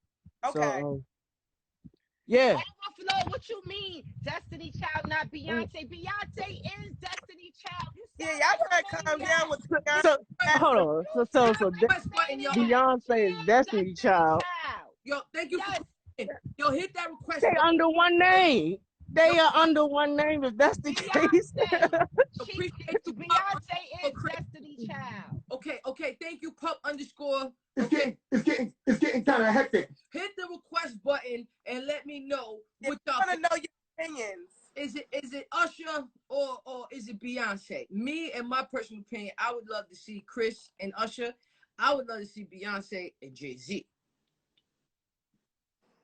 Okay. So, yeah. Flo, what you mean? Destiny Child, not Beyonce. Beyonce is Destiny Child. Yeah, y'all gotta calm down with So, hold on. So Beyonce is Destiny Child. Yo, thank you. Yo, hit that request. They under one name. They are under one name if that's the case. Appreciate you. Beyonce is Destiny Child. Okay. Thank you, pup underscore. It's getting kind of hectic. Hit the request button and let me know what y'all want to know your opinions. Is it Usher or is it Beyonce? Me and my personal opinion, I would love to see Chris and Usher. I would love to see Beyonce and Jay-Z.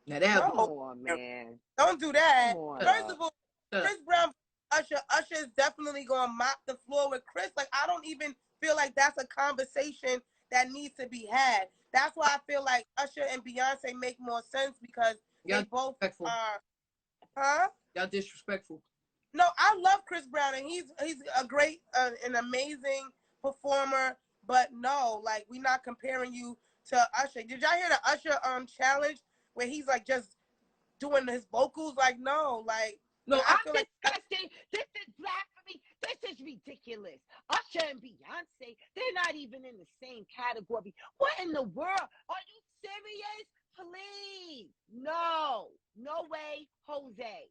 Now that come on, man. Don't do that. On, First of all, Chris Brown, Usher is definitely gonna mop the floor with Chris. Like, I don't even feel like that's a conversation that needs to be had. That's why I feel like Usher and Beyonce make more sense because they both are. Huh? Y'all disrespectful. No, I love Chris Brown and he's a great, an amazing performer. But no, like, we're not comparing you to Usher. Did y'all hear the Usher challenge where he's like just doing his vocals? Like, no, like. No, I feel like disgusting. This is blasphemy. This is ridiculous. Usher and Beyonce, they're not even in the same category. What in the world? Are you serious? Please. No way, Jose.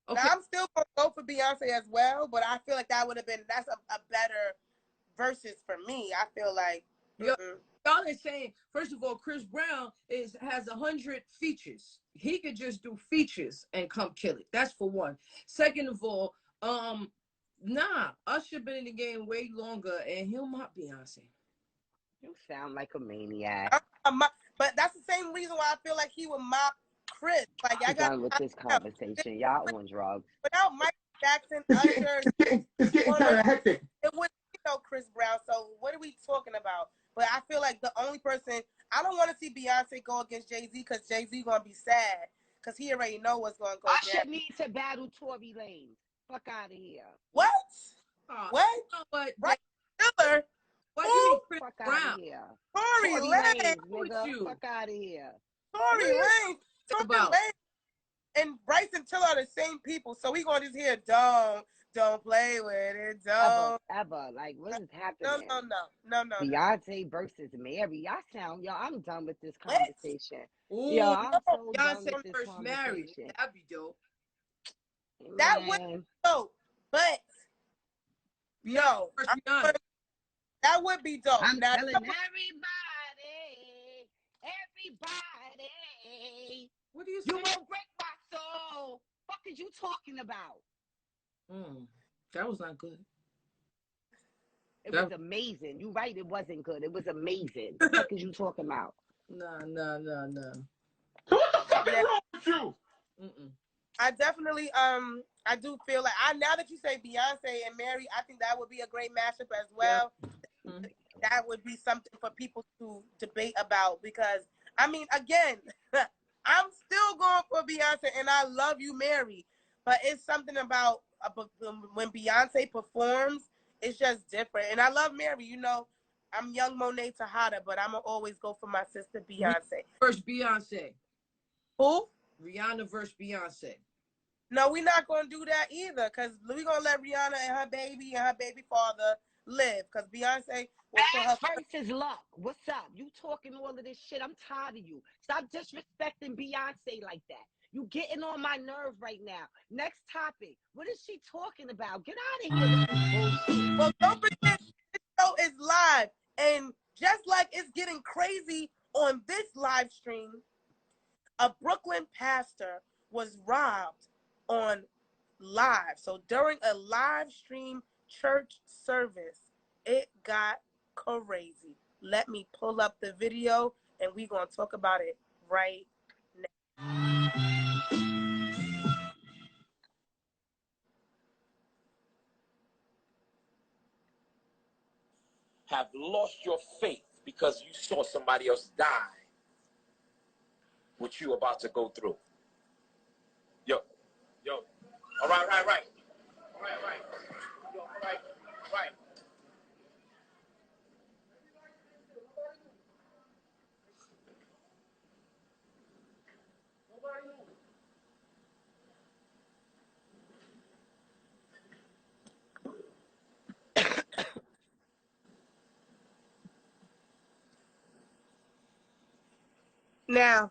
Okay. Now, I'm still going to go for Beyonce as well, but I feel like that's a better versus for me. I feel like. Y'all are saying, first of all, Chris Brown has 100 features. He could just do features and come kill it. That's for one. Second of all, Usher been in the game way longer, and he'll mop Beyonce. You sound like a maniac. But that's the same reason why I feel like he would mop Chris. Like, I'm done with this conversation. Y'all on drugs. Without Michael Jackson, Usher, it's getting kind of hectic. It wouldn't be no Chris Brown. So what are we talking about? But I feel like the only person, I don't want to see Beyonce go against Jay-Z because Jay-Z going to be sad because he already know what's going to go down. Usher needs to battle Tory Lanez. Fuck out of here. What? What? Right? Miller? What do you mean Chris Fuck Brown? Out of here. Tory Lanez, nigga. Fuck out of here. Tory Lanez. And Bryson Tiller are the same people, so we going to just hear don't play with it. Ever. Like, what is happening? No. Beyonce versus Mary. I'm done with this conversation. Yo, I'm so done with this conversation. That'd be dope. That would be dope, but that would be dope. I'm telling everybody. What do you say? You won't break my soul. What is you talking about? That was not good. It was amazing. You right, it wasn't good. It was amazing. What is you talking about? No. What the fuck is wrong with you? I definitely I do feel like now that you say Beyonce and Mary, I think that would be a great matchup as well. Yeah. That would be something for people to debate about because I mean, again, I'm still going for Beyonce, and I love you, Mary. But it's something about when Beyonce performs, it's just different. And I love Mary. You know, I'm young Monet Tejada, but I'm going to always go for my sister Beyonce. Versus Beyonce. Who? Rihanna versus Beyonce. No, we're not going to do that either, because we're going to let Rihanna and her baby father live, because Beyonce will put her... versus luck. What's up? You talking all of this shit. I'm tired of you. Stop disrespecting Beyonce like that. You getting on my nerve right now. Next topic. What is she talking about? Get out of here with this bullshit. Well, don't forget, this show is live. And just like it's getting crazy on this live stream, a Brooklyn pastor was robbed on live. So during a live stream church service, it got crazy. Let me pull up the video and we're going to talk about it right now. Have lost your faith because you saw somebody else die, what you about to go through. Yo. All right. Yo, all right. Now,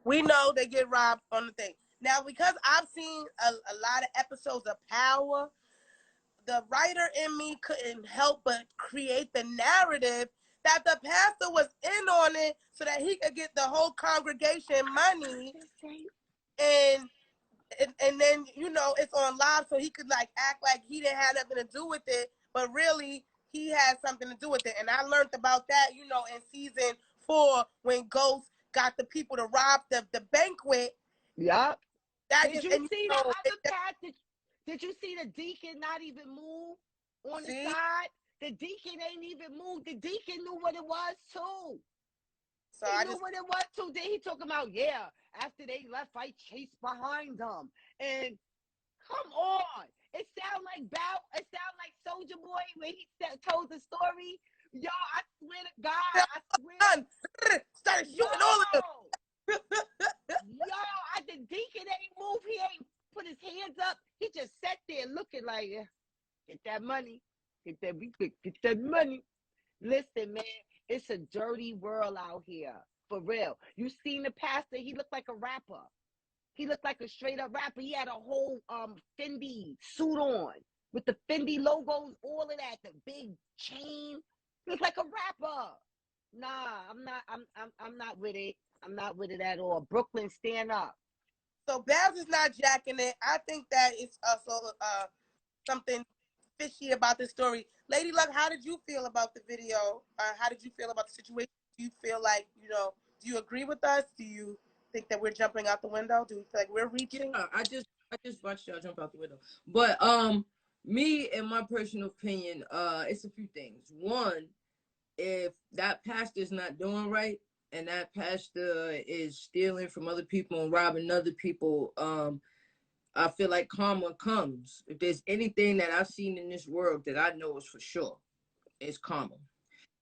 we know they get robbed on the thing. Now, because I've seen a lot of episodes of Power, the writer in me couldn't help but create the narrative that the pastor was in on it so that he could get the whole congregation money. And then, you know, it's on live so he could, like, act like he didn't have nothing to do with it, but really he had something to do with it. And I learned about that, you know, in season 4 when Ghost got the people to rob the banquet. Yup. Did you see the other pastor? Did you see the deacon not even move on the side? The deacon ain't even moved. The deacon knew what it was too. So he knew what it was too. Then he talking about, yeah, after they left, I chased behind them. And come on. It sound like Soulja Boy when he told the story. Yo, I swear to God, I swear. Started shooting all of them. Yo, the deacon ain't moved. He ain't put his hands up. He just sat there looking like, get that money. Get that money. Listen, man, it's a dirty world out here. For real. You seen the pastor? He looked like a rapper. He looked like a straight up rapper. He had a whole Fendi suit on with the Fendi logos, all of that, the big chain. He looked like a rapper. Nah, I'm not with it. I'm not with it at all. Brooklyn, stand up. So Babs is not jacking it. I think that it's also something fishy about this story. Lady Luck, how did you feel about the video? How did you feel about the situation? Do you feel like, you know, do you agree with us? Do you think that we're jumping out the window? Do you feel like we're reaching? Yeah, I just watched y'all jump out the window. But me, in my personal opinion, it's a few things. One, if that pastor's not doing right and that pastor is stealing from other people and robbing other people, I feel like karma comes. If there's anything that I've seen in this world that I know is for sure, it's karma.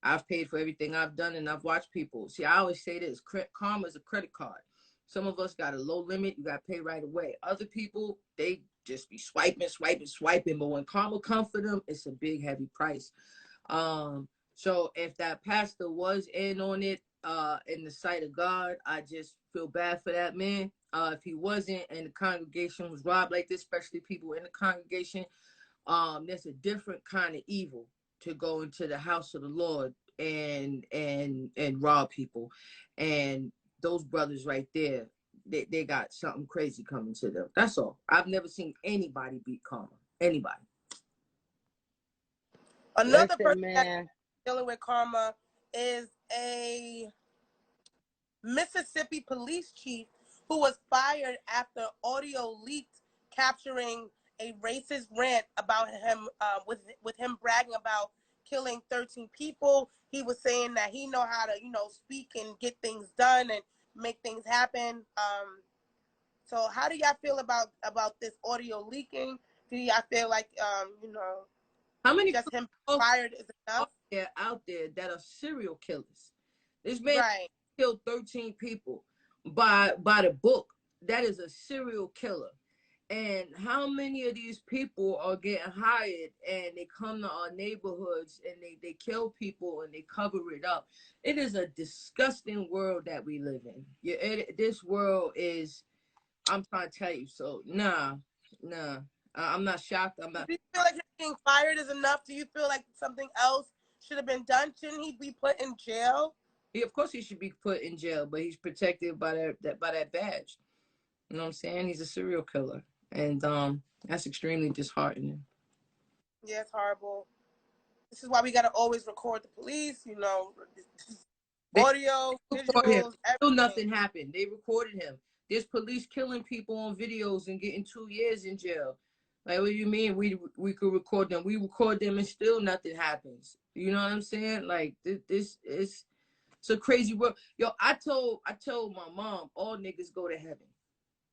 I've paid for everything I've done, and I've watched people. See, I always say this, karma is a credit card. Some of us got a low limit. You got to pay right away. Other people, they just be swiping. But when karma comes for them, it's a big, heavy price. So if that pastor was in on it in the sight of God, I just feel bad for that man. If he wasn't and the congregation was robbed like this, especially people in the congregation, there's a different kind of evil to go into the house of the Lord and rob people. And those brothers right there, they got something crazy coming to them. That's all. I've never seen anybody beat karma. Anybody. Another person that's dealing with karma is a Mississippi police chief who was fired after audio leaked capturing a racist rant about him, with him bragging about killing 13 people. He was saying that he know how to, you know, speak and get things done, and make things happen. So how do y'all feel about this audio leaking? Do y'all feel like how many just him fired is enough? Out there that are serial killers? This man right. killed 13 people by the book. That is a serial killer. And how many of these people are getting hired and they come to our neighborhoods and they kill people and they cover it up? It is a disgusting world that we live in. This world is, I'm trying to tell you. So, nah. I'm not shocked. Do you feel like him being fired is enough? Do you feel like something else should have been done? Shouldn't he be put in jail? Of course he should be put in jail, but he's protected by that badge. You know what I'm saying? He's a serial killer. And that's extremely disheartening. Yeah, it's horrible. This is why we gotta always record the police, audio, visuals, still nothing happened. They recorded him. There's police killing people on videos and getting 2 years in jail. Like, what do you mean we could record them? We record them and still nothing happens. You know what I'm saying? Like, this is, it's a crazy world. Yo, I told my mom, all niggas go to heaven.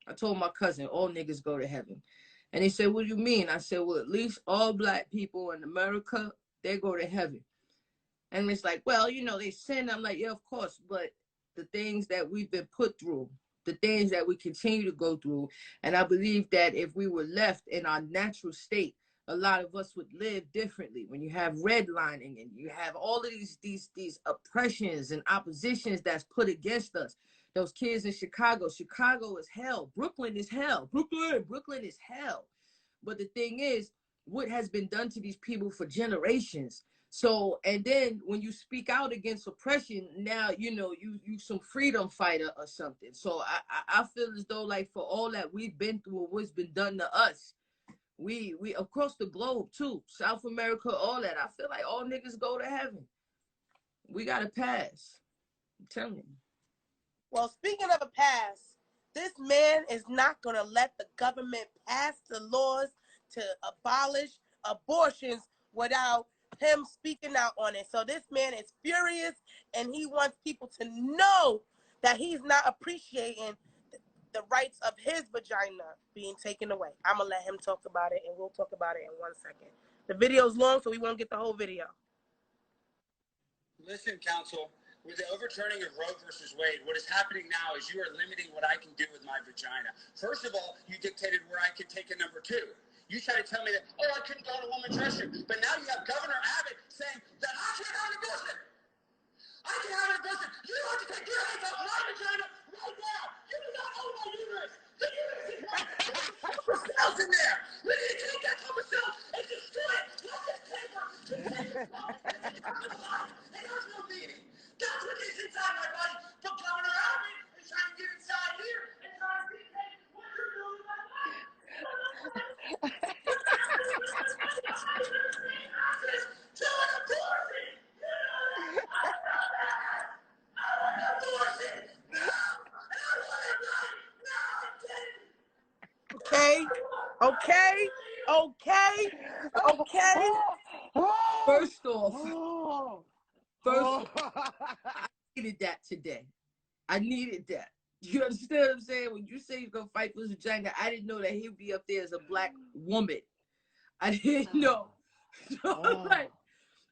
I told my cousin, all niggas go to heaven. And he said, what do you mean? I said, well, at least all black people in America, they go to heaven. And it's like, well, they sin. I'm like, yeah, of course. But the things that we've been put through, the things that we continue to go through. And I believe that if we were left in our natural state, a lot of us would live differently. When you have redlining and you have all of these oppressions and oppositions that's put against us. Those kids in Chicago is hell. Brooklyn is hell. Brooklyn is hell. But the thing is, what has been done to these people for generations. So, and then when you speak out against oppression, now, you some freedom fighter or something. So I feel as though, like, for all that we've been through and what's been done to us, we across the globe too, South America, all that, I feel like all niggas go to heaven. We got to pass. I'm telling you. Well, speaking of a pass, this man is not going to let the government pass the laws to abolish abortions without him speaking out on it. So this man is furious, and he wants people to know that he's not appreciating the rights of his vagina being taken away. I'm going to let him talk about it, and we'll talk about it in 1 second. The video's long, so we won't get the whole video. Listen, counsel. With the overturning of Roe versus Wade, what is happening now is you are limiting what I can do with my vagina. First of all, you dictated where I could take a number 2. You try to tell me that, I couldn't go to women's restroom. But now you have Governor Abbott saying that I can't have an abortion. I can have an abortion. You have to take your hands off my vagina right now. You do not own my uterus. The uterus is mine. There's cells in there. We need to take that common cell and destroy it. Not this paper. It has no meaning. That's what is inside my body. But Governor Abbott is trying to get inside here and trying to dictate what you're doing with my life. To an abortion. I want an abortion. Okay. First off, I needed that today. I needed that. You understand what I'm saying? When you say you're going to fight for his vagina, I didn't know that he'd be up there as a black woman. I didn't know. So, like,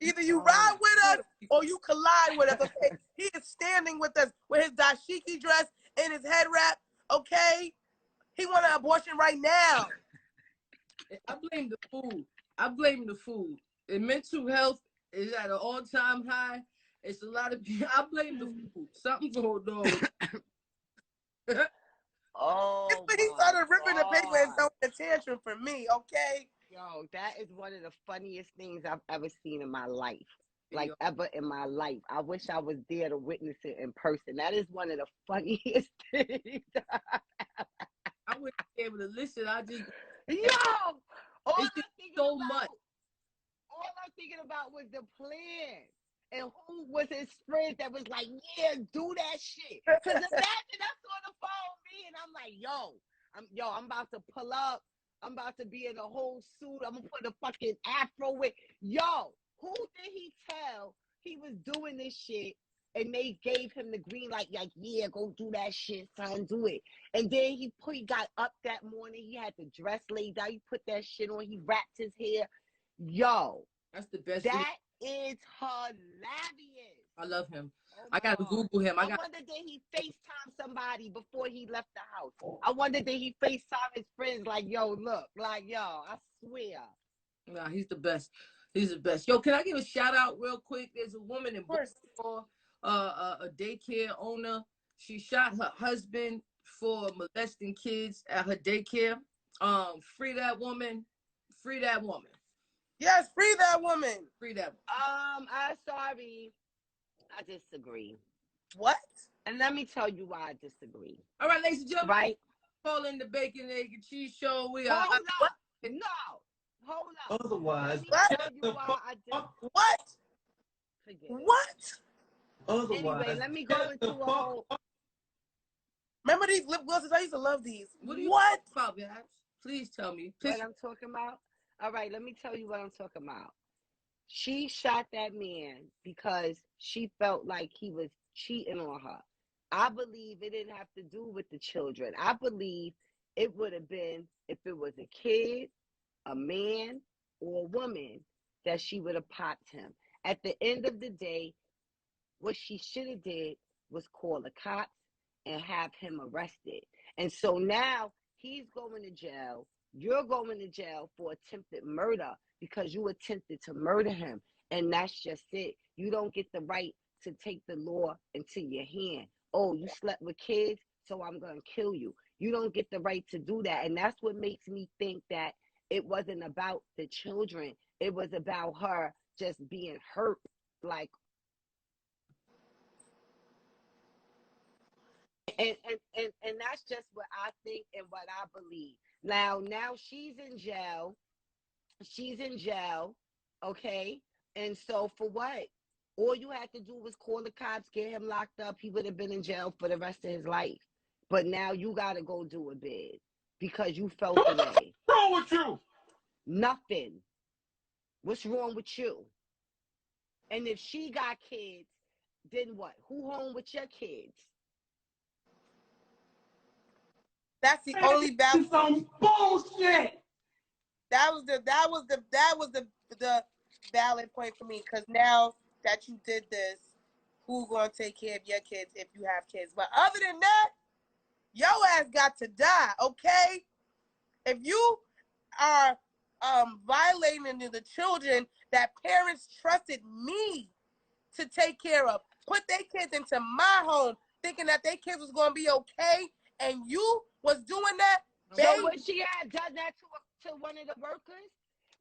either you ride with us or you collide with us, okay? He is standing with us with his dashiki dress and his head wrap, okay? He want an abortion right now. I blame the food. And mental health is at an all-time high. It's a lot of people. I blame the food. Something's going on. He started ripping the paper and throwing a tantrum for me, okay? Yo, that is one of the funniest things I've ever seen in my life. Like, ever in my life. I wish I was there to witness it in person. That is one of the funniest things. I wouldn't be able to listen. All I'm thinking about was the plan. And who was his friend that was like, yeah, do that shit. Because imagine that's on the phone with me, and I'm like, I'm about to pull up. I'm about to be in a whole suit. I'm going to put a fucking afro with. Who did he tell he was doing this shit and they gave him the green light, like, yeah, go do that shit, son, do it. And then he got up that morning. He had the dress laid out. He put that shit on. He wrapped his hair. Yo, that's the best. That is hilarious. I love him. Oh I gotta Google him. I wonder did he FaceTime somebody before he left the house. I wonder did he FaceTime his friends like, yo, look, like, yo, I swear. Nah, he's the best. He's the best. Yo, can I give a shout out real quick? There's a woman in Baltimore, a daycare owner. She shot her husband for molesting kids at her daycare. Free that woman. Free that woman. Yes, free that woman. Free that woman. I'm sorry. I disagree. What? And let me tell you why I disagree. All right, ladies and gentlemen. Right? Calling the Bacon, Egg, and Cheese Show. We are. Hold up. No. Hold up. Otherwise, what? Forget what? Otherwise, anyway, let me go into a whole. Remember these lip glosses? I used to love these. What are you talking about, guys? Please tell me. What I'm talking about? All right, let me tell you what I'm talking about. She shot that man because she felt like he was cheating on her. I believe it didn't have to do with the children. I believe it would have been if it was a kid, a man, or a woman that she would have popped him. At the end of the day, what she should have did was call the cops and have him arrested. And so now he's going to jail. You're going to jail for attempted murder because you attempted to murder him. And that's just it. You don't get the right to take the law into your hand. Oh, you slept with kids, so I'm going to kill you. You don't get the right to do that. And that's what makes me think that it wasn't about the children. It was about her just being hurt. Like, and that's just what I think and what I believe. Now she's in jail. She's in jail, okay? And so for what? All you had to do was call the cops, get him locked up. He would have been in jail for the rest of his life. But now you got to go do a bid because you felt the way. What's wrong with you? Nothing. What's wrong with you? And if she got kids, then what? Who home with your kids? That's the only balance. Some bullshit. That was the valid point for me, because now that you did this, who gonna take care of your kids if you have kids? But other than that, your ass got to die, okay? If you are violating the children that parents trusted me to take care of, put their kids into my home, thinking that their kids was gonna be okay, and you was doing that, baby. So would she have done that to one of the workers?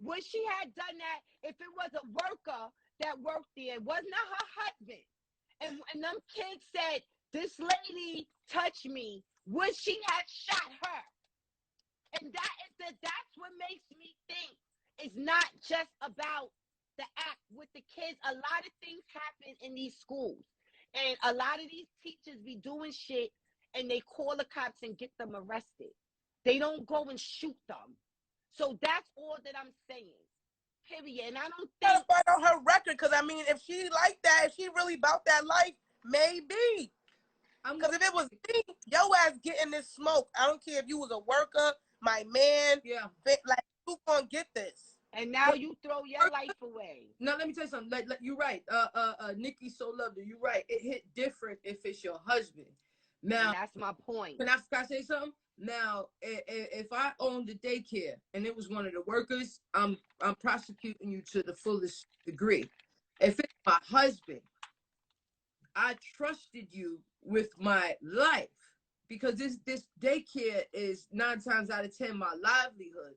Would she have done that if it was a worker that worked there? It was not her husband. And them kids said, this lady touched me. Would she have shot her? And that's what makes me think it's not just about the act with the kids. A lot of things happen in these schools. And a lot of these teachers be doing shit and they call the cops and get them arrested. They don't go and shoot them. So that's all that I'm saying. Period. And I don't think... Gotta find out her record, because, I mean, if she like that, if she really about that life, maybe. Because if it was me, your ass getting this smoke. I don't care if you was a worker, my man. Yeah. Like, who gonna get this? And now you throw your life away. Now, let me tell you something. Like you're right. Nikki So Lovely, you're right. It hit different if it's your husband. Now, and that's my point. Can I say something? Now, if I owned the daycare and it was one of the workers, I'm prosecuting you to the fullest degree. If it's my husband, I trusted you with my life, because this daycare is 9 times out of 10 my livelihood.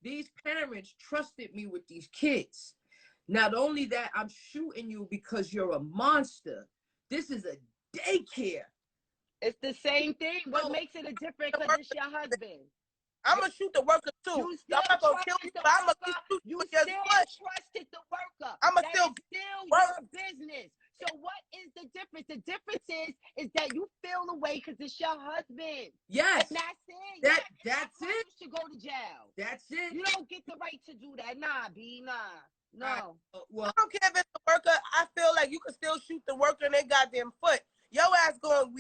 These parents trusted me with these kids. Not only that, I'm shooting you because you're a monster. This is a daycare. It's the same thing. What makes it a different? Because it's your husband. I'm going to shoot the worker, too. I'm not going to kill you, but I'm going to shoot you. You still trusted the worker. I'm going to still your business. So what is the difference? The difference is that you feel away because it's your husband. Yes. And that's it. That's it. You should go to jail. That's it. You don't get the right to do that. Nah, B, nah. No. Well, I don't care if it's the worker. I feel like you can still shoot the worker in their goddamn foot. Your ass going,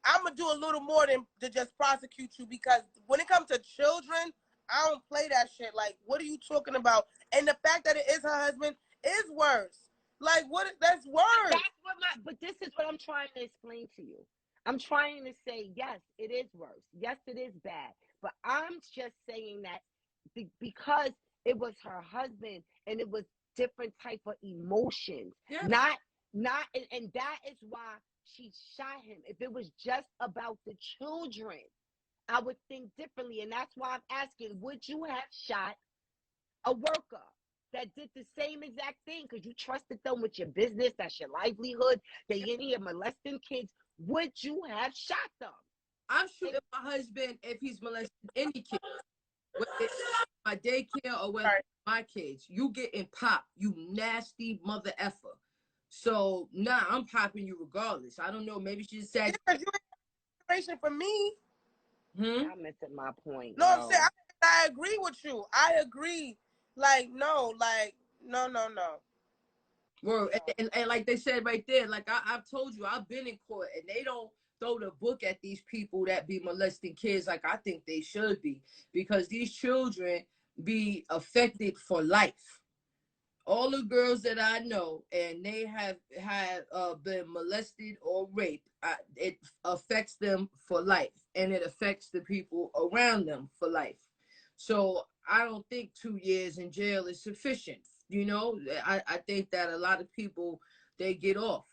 I'm going to do a little more than to just prosecute you, because when it comes to children, I don't play that shit. Like, what are you talking about? And the fact that it is her husband is worse. Like, that's worse. But this is what I'm trying to explain to you. I'm trying to say, yes, it is worse. Yes, it is bad. But I'm just saying that because it was her husband and it was different type of emotions. Yeah. Not, and that is why she shot him. If it was just about the children, I would think differently. And that's why I'm asking, would you have shot a worker that did the same exact thing because you trusted them with your business? That's your livelihood. They in here molesting kids. Would you have shot them? I'm shooting my husband if he's molesting any kids. Whether it's my daycare or whether it's my kids. You getting popped, you nasty mother effer. So, nah, I'm popping you regardless. I don't know. Maybe she just said... Yeah, you inspiration for me. I'm missing my point. No, I'm saying, I agree with you. I agree. Like, no. Well, and like they said right there, like I've told you, I've been in court, and they don't throw the book at these people that be molesting kids like I think they should be, because these children be affected for life. All the girls that I know, and they have been molested or raped, it affects them for life, and it affects the people around them for life. So I don't think 2 years in jail is sufficient. You know, I think that a lot of people, they get off.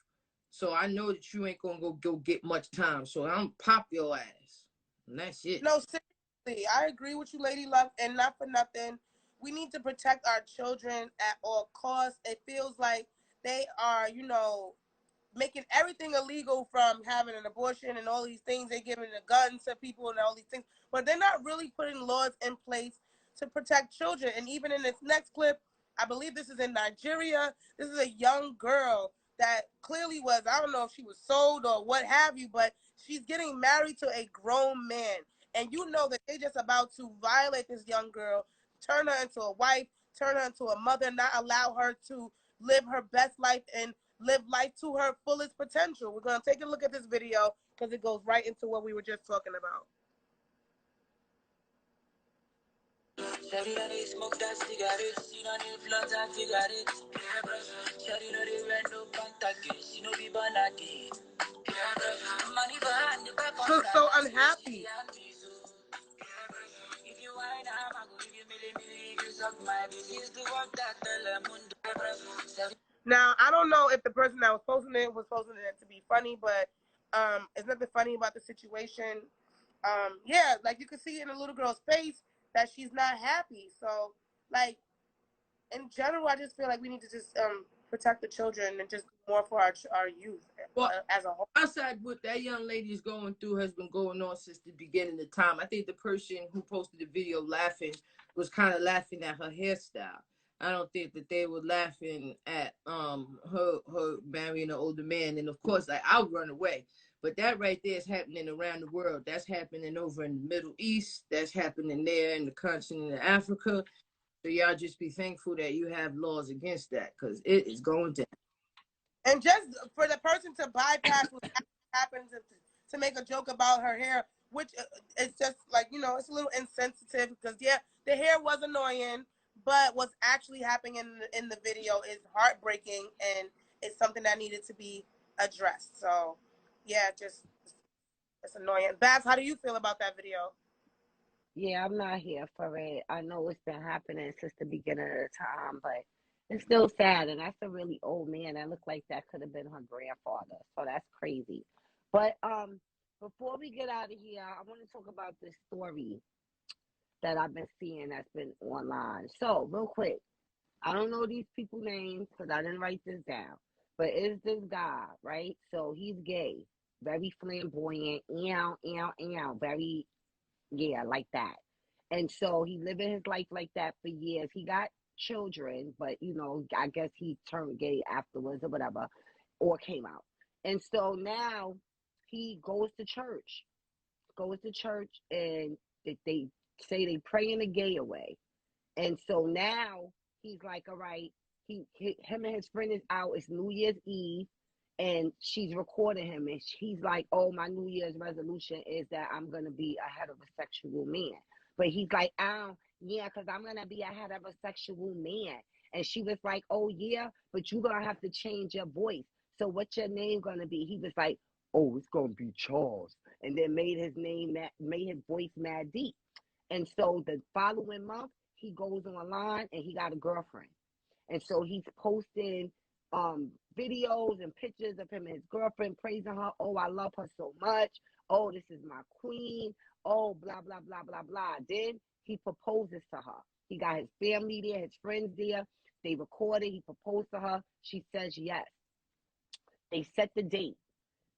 So I know that you ain't gonna go get much time. So I'm pop your ass, and that's it. No, seriously, I agree with you, Lady Love, and not for nothing. We need to protect our children at all costs. It feels like they are, making everything illegal, from having an abortion and all these things. They're giving the guns to people and all these things, but they're not really putting laws in place to protect children. And even in this next clip, I believe this is in Nigeria. This is a young girl that clearly was, I don't know if she was sold or what have you, but she's getting married to a grown man. And you know that they're just about to violate this young girl, turn her into a wife, turn her into a mother, not allow her to live her best life and live life to her fullest potential. We're going to take a look at this video because it goes right into what we were just talking about. Smoke that cigarette, she don't need floods and cigarettes. Shawty know they red no pantake, she know be banaki. She's so unhappy. If you wine, I'm gonna give you milli, you suck my bitch. The work that Telemundo. Now, I don't know if the person that was posting it to be funny, but it's nothing funny about the situation. Yeah, like you can see in the little girl's face that she's not happy. So, like, in general, I just feel like we need to just protect the children and just do more for our youth as a whole. Outside what that young lady is going through has been going on since the beginning of time. I think the person who posted the video laughing was kind of laughing at her hairstyle. I don't think that they were laughing at her marrying an older man. And of course, like, I'll run away. But that right there is happening around the world. That's happening over in the Middle East. That's happening there in the continent of Africa. So y'all just be thankful that you have laws against that, because it is going down. And just for the person to bypass what happens to make a joke about her hair, which is just like, it's a little insensitive, because, yeah, the hair was annoying, but what's actually happening in the video is heartbreaking, and it's something that needed to be addressed. So, yeah, it's annoying. Babs, how do you feel about that video? Yeah, I'm not here for it. I know it's been happening since the beginning of the time, but it's still sad. And that's a really old man. That looked like that could have been her grandfather. So that's crazy. But before we get out of here, I want to talk about this story that I've been seeing that's been online. So real quick, I don't know these people's names because I didn't write this down. But it's this guy, right? So he's gay, very flamboyant, very, yeah, like that. And so he living his life like that for years. He got children, but, I guess he turned gay afterwards or whatever, or came out. And so now he goes to church, and they say they praying the gay away. And so now he's like, all right, him and his friend is out. It's New Year's Eve, and she's recording him, and he's like, oh, my New Year's resolution is that I'm gonna be a heterosexual man. But he's like, yeah, because I'm gonna be a heterosexual man. And she was like, oh yeah, but you're gonna have to change your voice. So what's your name gonna be? He was like, oh, it's gonna be Charles, and then made his voice mad deep. And so the following month, he goes online and he got a girlfriend. And so he's posting videos and pictures of him and his girlfriend, praising her. Oh, I love her so much. Oh, this is my queen. Oh, blah, blah, blah, blah, blah. Then he proposes to her. He got his family there, his friends there. They recorded. He proposed to her. She says yes. They set the date.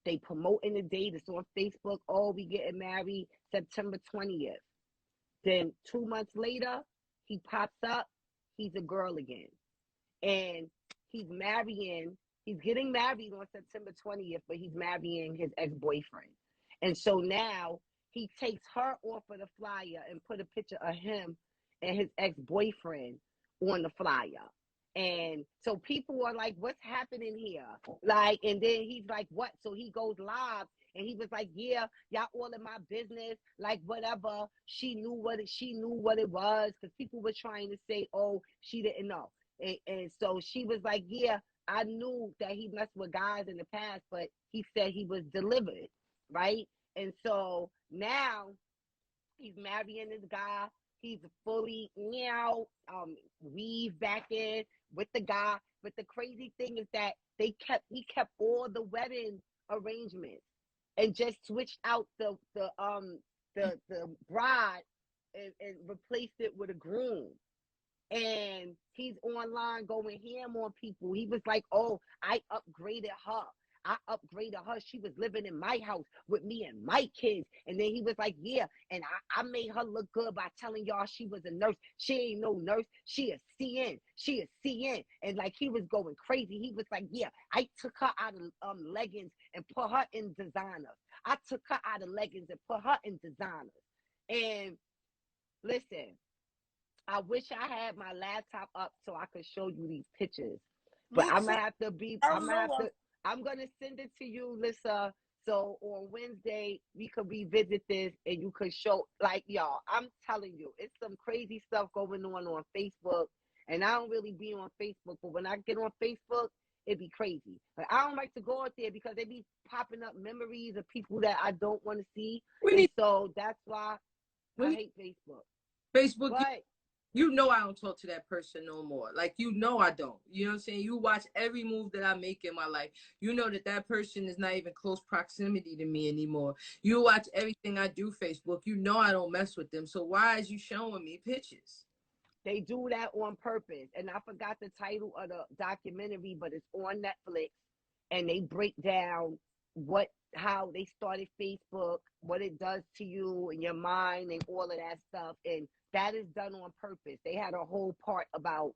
They promoting the date. It's on Facebook. Oh, we getting married September 20th. Then 2 months later, he pops up. He's a girl again. And he's getting married on September 20th, but he's marrying his ex-boyfriend. And so now he takes her off of the flyer and put a picture of him and his ex-boyfriend on the flyer. And so people are like, what's happening here? Like, and then he's like, what? So he goes live and he was like, yeah, y'all all in my business. Like, whatever. She knew what it was, because people were trying to say, oh, she didn't know. And so she was like, yeah, I knew that he messed with guys in the past, but he said he was delivered, right? And so now he's marrying this guy. He's fully weave back in with the guy. But the crazy thing is that he kept all the wedding arrangements and just switched out the bride and replaced it with a groom. And he's online going ham on people. He was like, oh, I upgraded her. She was living in my house with me and my kids. And then he was like, yeah, and I made her look good by telling y'all she was a nurse. She ain't no nurse. She a CN. And like, he was going crazy. He was like, yeah, I took her out of leggings and put her in designers. I took her out of leggings and put her in designers. And listen, I wish I had my laptop up so I could show you these pictures. But I'm gonna have to I'm gonna send it to you, Lissa. So on Wednesday we could revisit this and you could show, like, y'all, I'm telling you, it's some crazy stuff going on Facebook. And I don't really be on Facebook, but when I get on Facebook, it be crazy. But I don't like to go out there because they be popping up memories of people that I don't want to see. So that's why I hate Facebook. But you know I don't talk to that person no more. Like, you know I don't. You know what I'm saying? You watch every move that I make in my life. You know that person is not even close proximity to me anymore. You watch everything I do Facebook. You know I don't mess with them. So why is you showing me pictures? They do that on purpose. And I forgot the title of the documentary, but it's on Netflix. And they break down how they started Facebook, what it does to you and your mind and all of that stuff. And that is done on purpose. They had a whole part about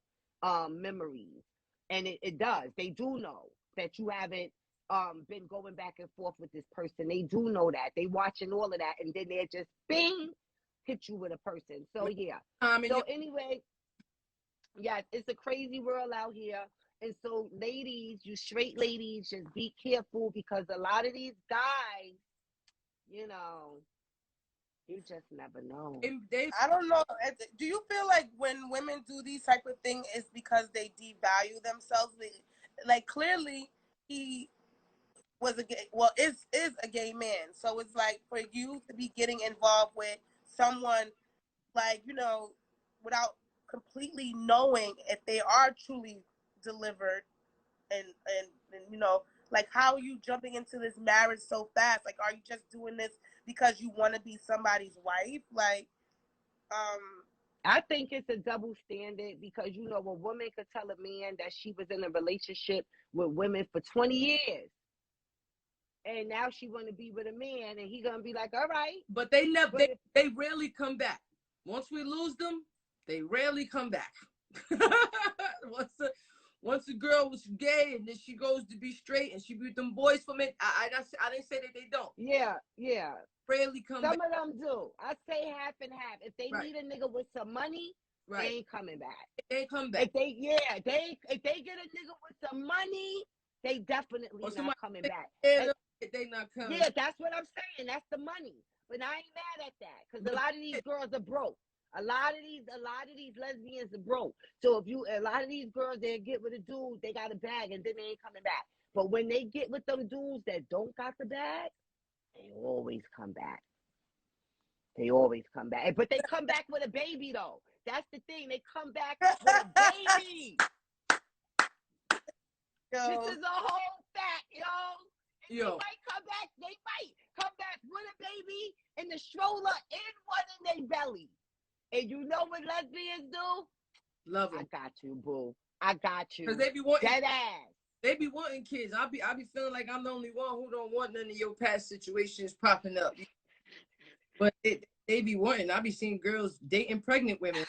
memories. And it does. They do know that you haven't been going back and forth with this person. They do know that. They watching all of that. And then they're just, bing, hit you with a person. So, yeah. So, anyway, yeah, it's a crazy world out here. And so, ladies, you straight ladies, just be careful, because a lot of these guys, you know, you just never know. I don't know. Do you feel like when women do these type of things, it's because they devalue themselves? Like, clearly, he was is a gay man. So it's like, for you to be getting involved with someone, like, you know, without completely knowing if they are truly delivered, and you know, like, how are you jumping into this marriage so fast? Like, are you just doing this because you want to be somebody's wife? Like, I think it's a double standard, because, you know, a woman could tell a man that she was in a relationship with women for 20 years. And now she want to be with a man, and he going to be like, all right. But they rarely come back. Once we lose them, they rarely come back. Once a girl was gay and then she goes to be straight and she be with them boys for men, I didn't say that they don't. Yeah. Rarely come Some back. of them do. I say half and half. If they need a nigga with some money, they ain't coming back. They ain't come back. If they get a nigga with some money, they definitely not coming back. They not coming. Yeah, that's what I'm saying. That's the money. But I ain't mad at that because a lot of these girls are broke. A lot of these lesbians are broke. So a lot of these girls, they get with a dude, they got a bag, and then they ain't coming back. But when they get with them dudes that don't got the bag, they always come back. They always come back. But they come back with a baby, though. That's the thing. They come back with a baby. This is a whole fact, yo. They might come back. They might come back with a baby in the stroller and one in their belly. And you know what lesbians do? Love them. I got you, boo. I got you. Because they be wanting that ass. They be wanting kids. I be feeling like I'm the only one who don't want none of your past situations popping up. But they be wanting. I be seeing girls dating pregnant women.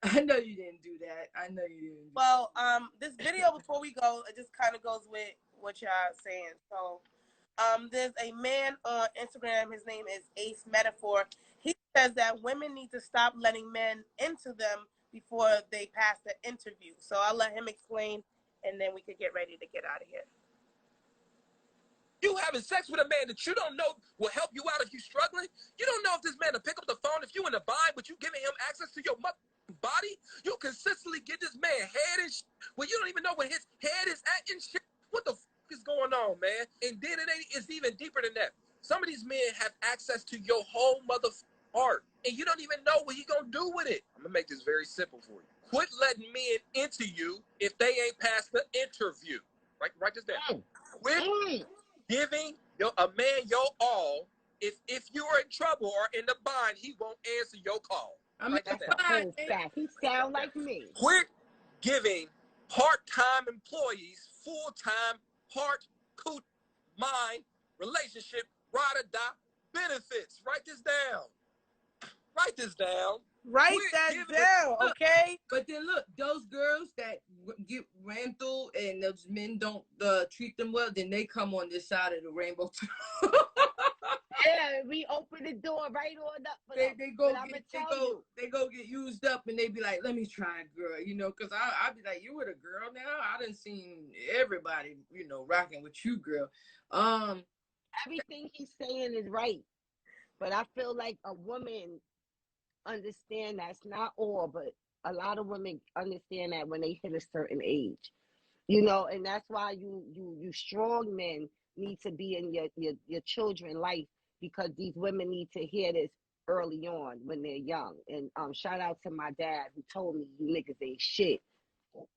I know you didn't do that. I know you didn't. Well, this video before we go, it just kind of goes with what y'all saying. So, there's a man on Instagram. His name is Ace Metaphor. He says that women need to stop letting men into them before they pass the interview. So I'll let him explain, and then we could get ready to get out of here. You having sex with a man that you don't know will help you out if you're struggling? You don't know if this man will pick up the phone if you in a bind, but you giving him access to your body? You consistently get this man head and well, you don't even know where his head is at and shit. What the is going on, man? And then it's even deeper than that. Some of these men have access to your whole heart, and you don't even know what he gonna do with it. I'm gonna make this very simple for you. Quit letting men into you if they ain't passed the interview. Write this down. Quit giving a man your all. If you are in trouble or in the bind, he won't answer your call. That's a whole fact. He sound like me. Quit giving part-time employees full-time heart, mind, relationship, ride or die benefits. Write this down. Write this down. Write that down, okay? But then look, those girls that get ran through and those men don't treat them well, then they come on this side of the rainbow too. Yeah, we open the door right on up for them. They go get used up and they be like, let me try it, girl, because I be like, you with a girl now? I done seen everybody, rocking with you, girl. Everything he's saying is right. But I feel like a woman understand that's not all, but a lot of women understand that when they hit a certain age, and that's why you strong men need to be in your children's life, because these women need to hear this early on when they're young. And shout out to my dad who told me you niggas ain't shit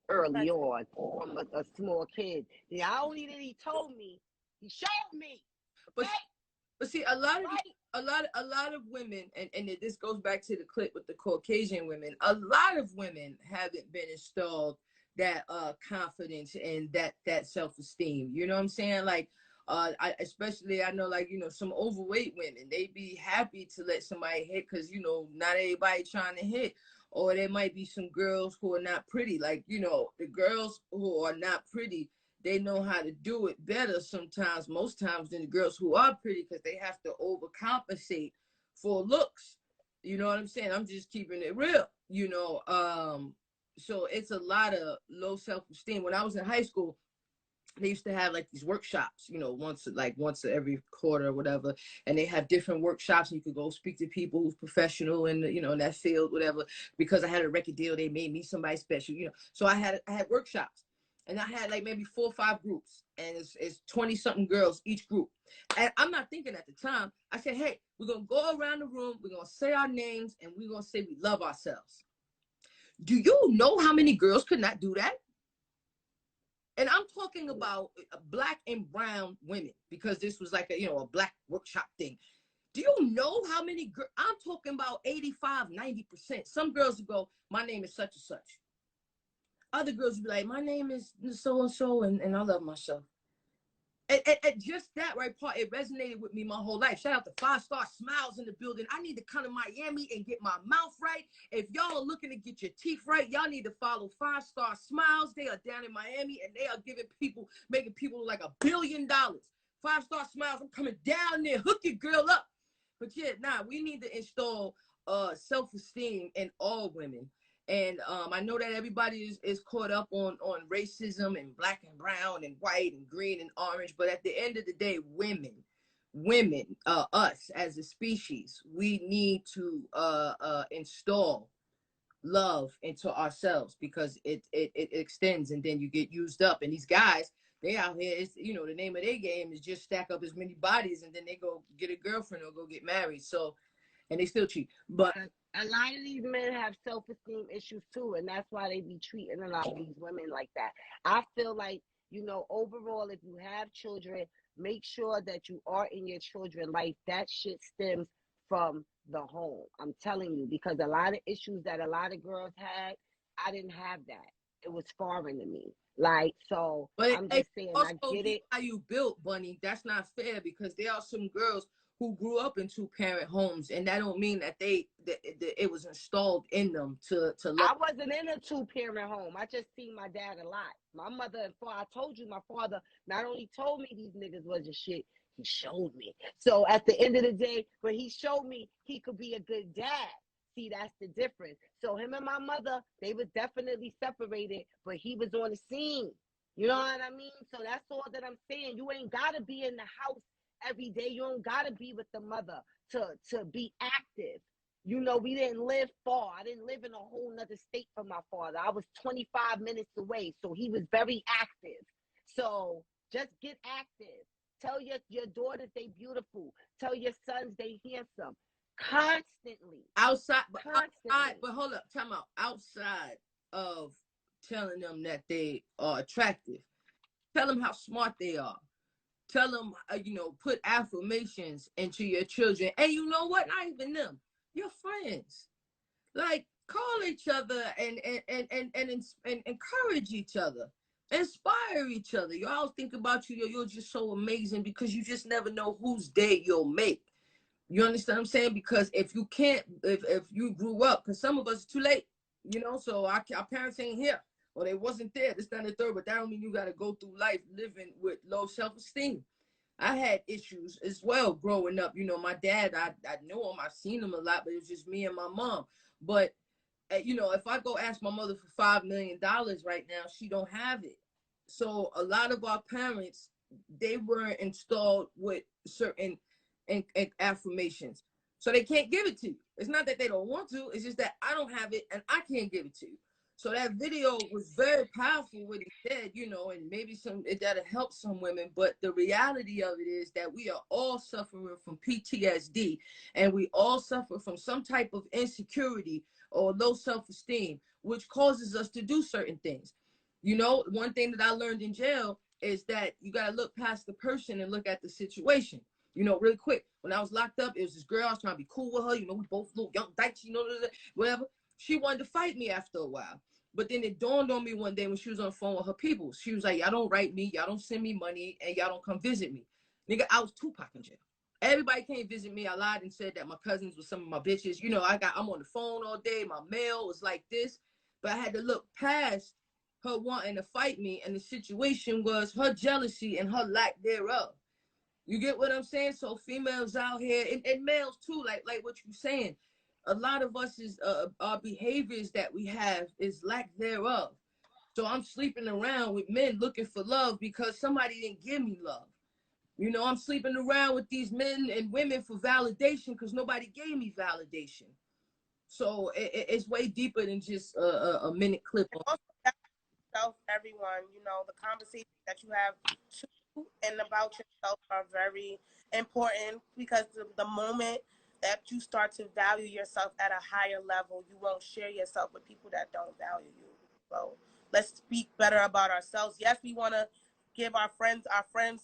early on from a small kid. Not only did he told me, he showed me. Okay? But see, a lot of women, and this goes back to the clip with the Caucasian women. A lot of women haven't been installed that confidence and that self-esteem. You know what I'm saying? Like, I know, like, some overweight women, they be happy to let somebody hit because, not everybody trying to hit. Or there might be some girls who are not pretty. Like, the girls who are not pretty, they know how to do it better sometimes, most times, than the girls who are pretty, because they have to overcompensate for looks. You know what I'm saying? I'm just keeping it real, So it's a lot of low self-esteem. When I was in high school, they used to have like these workshops, once every quarter or whatever, and they have different workshops, and you could go speak to people who's professional in in that field, whatever. Because I had a record deal, they made me somebody special, So I had workshops, and I had like maybe 4 or 5 groups, and it's 20 something girls each group. And I'm not thinking at the time. I said, hey, we're gonna go around the room, we're gonna say our names, and we're gonna say we love ourselves. Do you know how many girls could not do that? And I'm talking about black and brown women, because this was like a black workshop thing. Do you know how many girls? I'm talking about 85, 90%. Some girls would go, my name is such and such. Other girls would be like, my name is so-and-so, and I love myself. And just that right part, it resonated with me my whole life. Shout out to 5-Star Smiles in the building. I need to come to Miami and get my mouth right. If y'all are looking to get your teeth right, y'all need to follow 5-Star Smiles. They are down in Miami, and they are making people like $1 billion. 5-Star Smiles, I'm coming down there. Hook your girl up. But yeah, we need to install self-esteem in all women. And I know that everybody is caught up on racism and black and brown and white and green and orange. But at the end of the day, women, us as a species, we need to install love into ourselves, because it extends and then you get used up. And these guys, they out here, it's, you know, the name of their game is just stack up as many bodies and then they go get a girlfriend or go get married. So, and they still cheat. But a lot of these men have self-esteem issues too, and that's why they be treating a lot of these women like that. I feel like, you know, overall, if you have children, make sure that you are in your children's life. That shit stems from the home. I'm telling you, because a lot of issues that a lot of girls had, I didn't have that. It was foreign to me. Like, so but I'm just saying, I get it. How you built, Bunny, that's not fair, because there are some girls who grew up in 2-parent homes, and that don't mean that it was installed in them to love. I wasn't in a 2-parent home. I just seen my dad a lot. My mother and father, I told you, my father not only told me these niggas wasn't shit, he showed me. So at the end of the day, when he showed me he could be a good dad, see, that's the difference. So him and my mother, they were definitely separated, but he was on the scene. You know what I mean? So that's all that I'm saying. You ain't got to be in the house every day. You don't got to be with the mother to be active. You know, we didn't live far. I didn't live in a whole nother state from my father. I was 25 minutes away, so he was very active. So just get active. Tell your daughters they beautiful. Tell your sons they handsome. Constantly. Outside, but hold up, time out. Outside of telling them that they are attractive, tell them how smart they are. Tell them, you know, put affirmations into your children. And you know what? Not even them. Your friends. Like, call each other and encourage each other. Inspire each other. You all think about you. You're just so amazing, because you just never know whose day you'll make. You understand what I'm saying? Because if you can't, if you grew up, because some of us too late, you know, so our parents ain't here, or they wasn't there, this, that, and the third, but that don't mean you got to go through life living with low self-esteem. I had issues as well growing up. You know, my dad, I know him, I've seen him a lot, but it was just me and my mom. But, you know, if I go ask my mother for $5 million right now, she don't have it. So a lot of our parents, they weren't installed with certain and affirmations. So they can't give it to you. It's not that they don't want to, it's just that I don't have it and I can't give it to you. So that video was very powerful what he said, you know, and maybe that'll help some women. But the reality of it is that we are all suffering from PTSD, and we all suffer from some type of insecurity or low self-esteem, which causes us to do certain things. You know, one thing that I learned in jail is that you got to look past the person and look at the situation. You know, really quick, when I was locked up, it was this girl, I was trying to be cool with her. You know, we both little young dykes, you know, whatever. She wanted to fight me after a while. But then it dawned on me one day when she was on the phone with her people. She was like, y'all don't write me, y'all don't send me money, and y'all don't come visit me. Nigga, I was Tupac in jail. Everybody came visit me. I lied and said that my cousins were some of my bitches. You know, I'm on the phone all day. My mail was like this. But I had to look past her wanting to fight me, and the situation was her jealousy and her lack thereof. You get what I'm saying? So females out here, and males too, like what you're saying, a lot of us is our behaviors that we have is lack thereof. So I'm sleeping around with men looking for love because somebody didn't give me love. You know, I'm sleeping around with these men and women for validation because nobody gave me validation. So it's way deeper than just a minute clip. Yourself, everyone, you know, the conversations that you have to and about yourself are very important, because the moment that you start to value yourself at a higher level, you won't share yourself with people that don't value you. So let's speak better about ourselves. Yes, we want to give our friends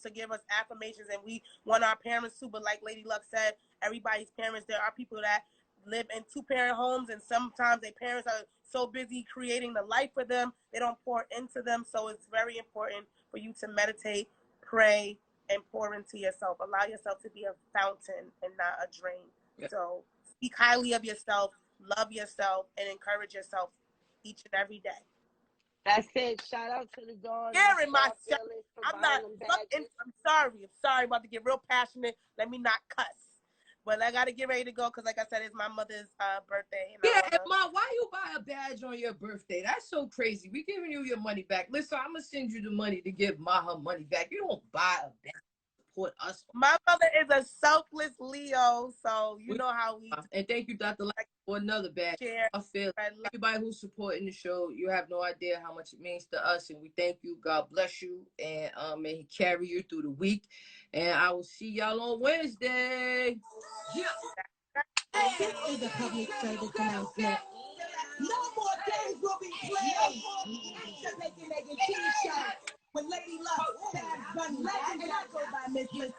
to give us affirmations, and we want our parents to, but like Lady Luck said, everybody's parents, there are people that live in 2-parent homes, and sometimes their parents are so busy creating the life for them, they don't pour into them. So it's very important for you to meditate, pray, and pour into yourself. Allow yourself to be a fountain and not a drain. Yeah. So speak highly of yourself, love yourself, and encourage yourself each and every day. That's it. Shout out to the dog. Sharing myself. I'm sorry. About to get real passionate. Let me not cuss. But I gotta get ready to go because, like I said, it's my mother's birthday. And and Mom, why you buy a badge on your birthday? That's so crazy. We giving you your money back. Listen, I'm gonna send you the money to give Ma her money back. You don't buy a badge to support us. My mother is a selfless Leo, so you know how we. And thank you, Dr. Light, for another badge. I feel everybody who's supporting the show. You have no idea how much it means to us, and we thank you. God bless you, and may He carry you through the week. And I will see y'all on Wednesday. Yeah. This is a public service announcement. No more games will be played. It's the BEC Cheese Show with Lady Love, Stab, Bunny, and I go by Miss Lissa.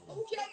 Okay.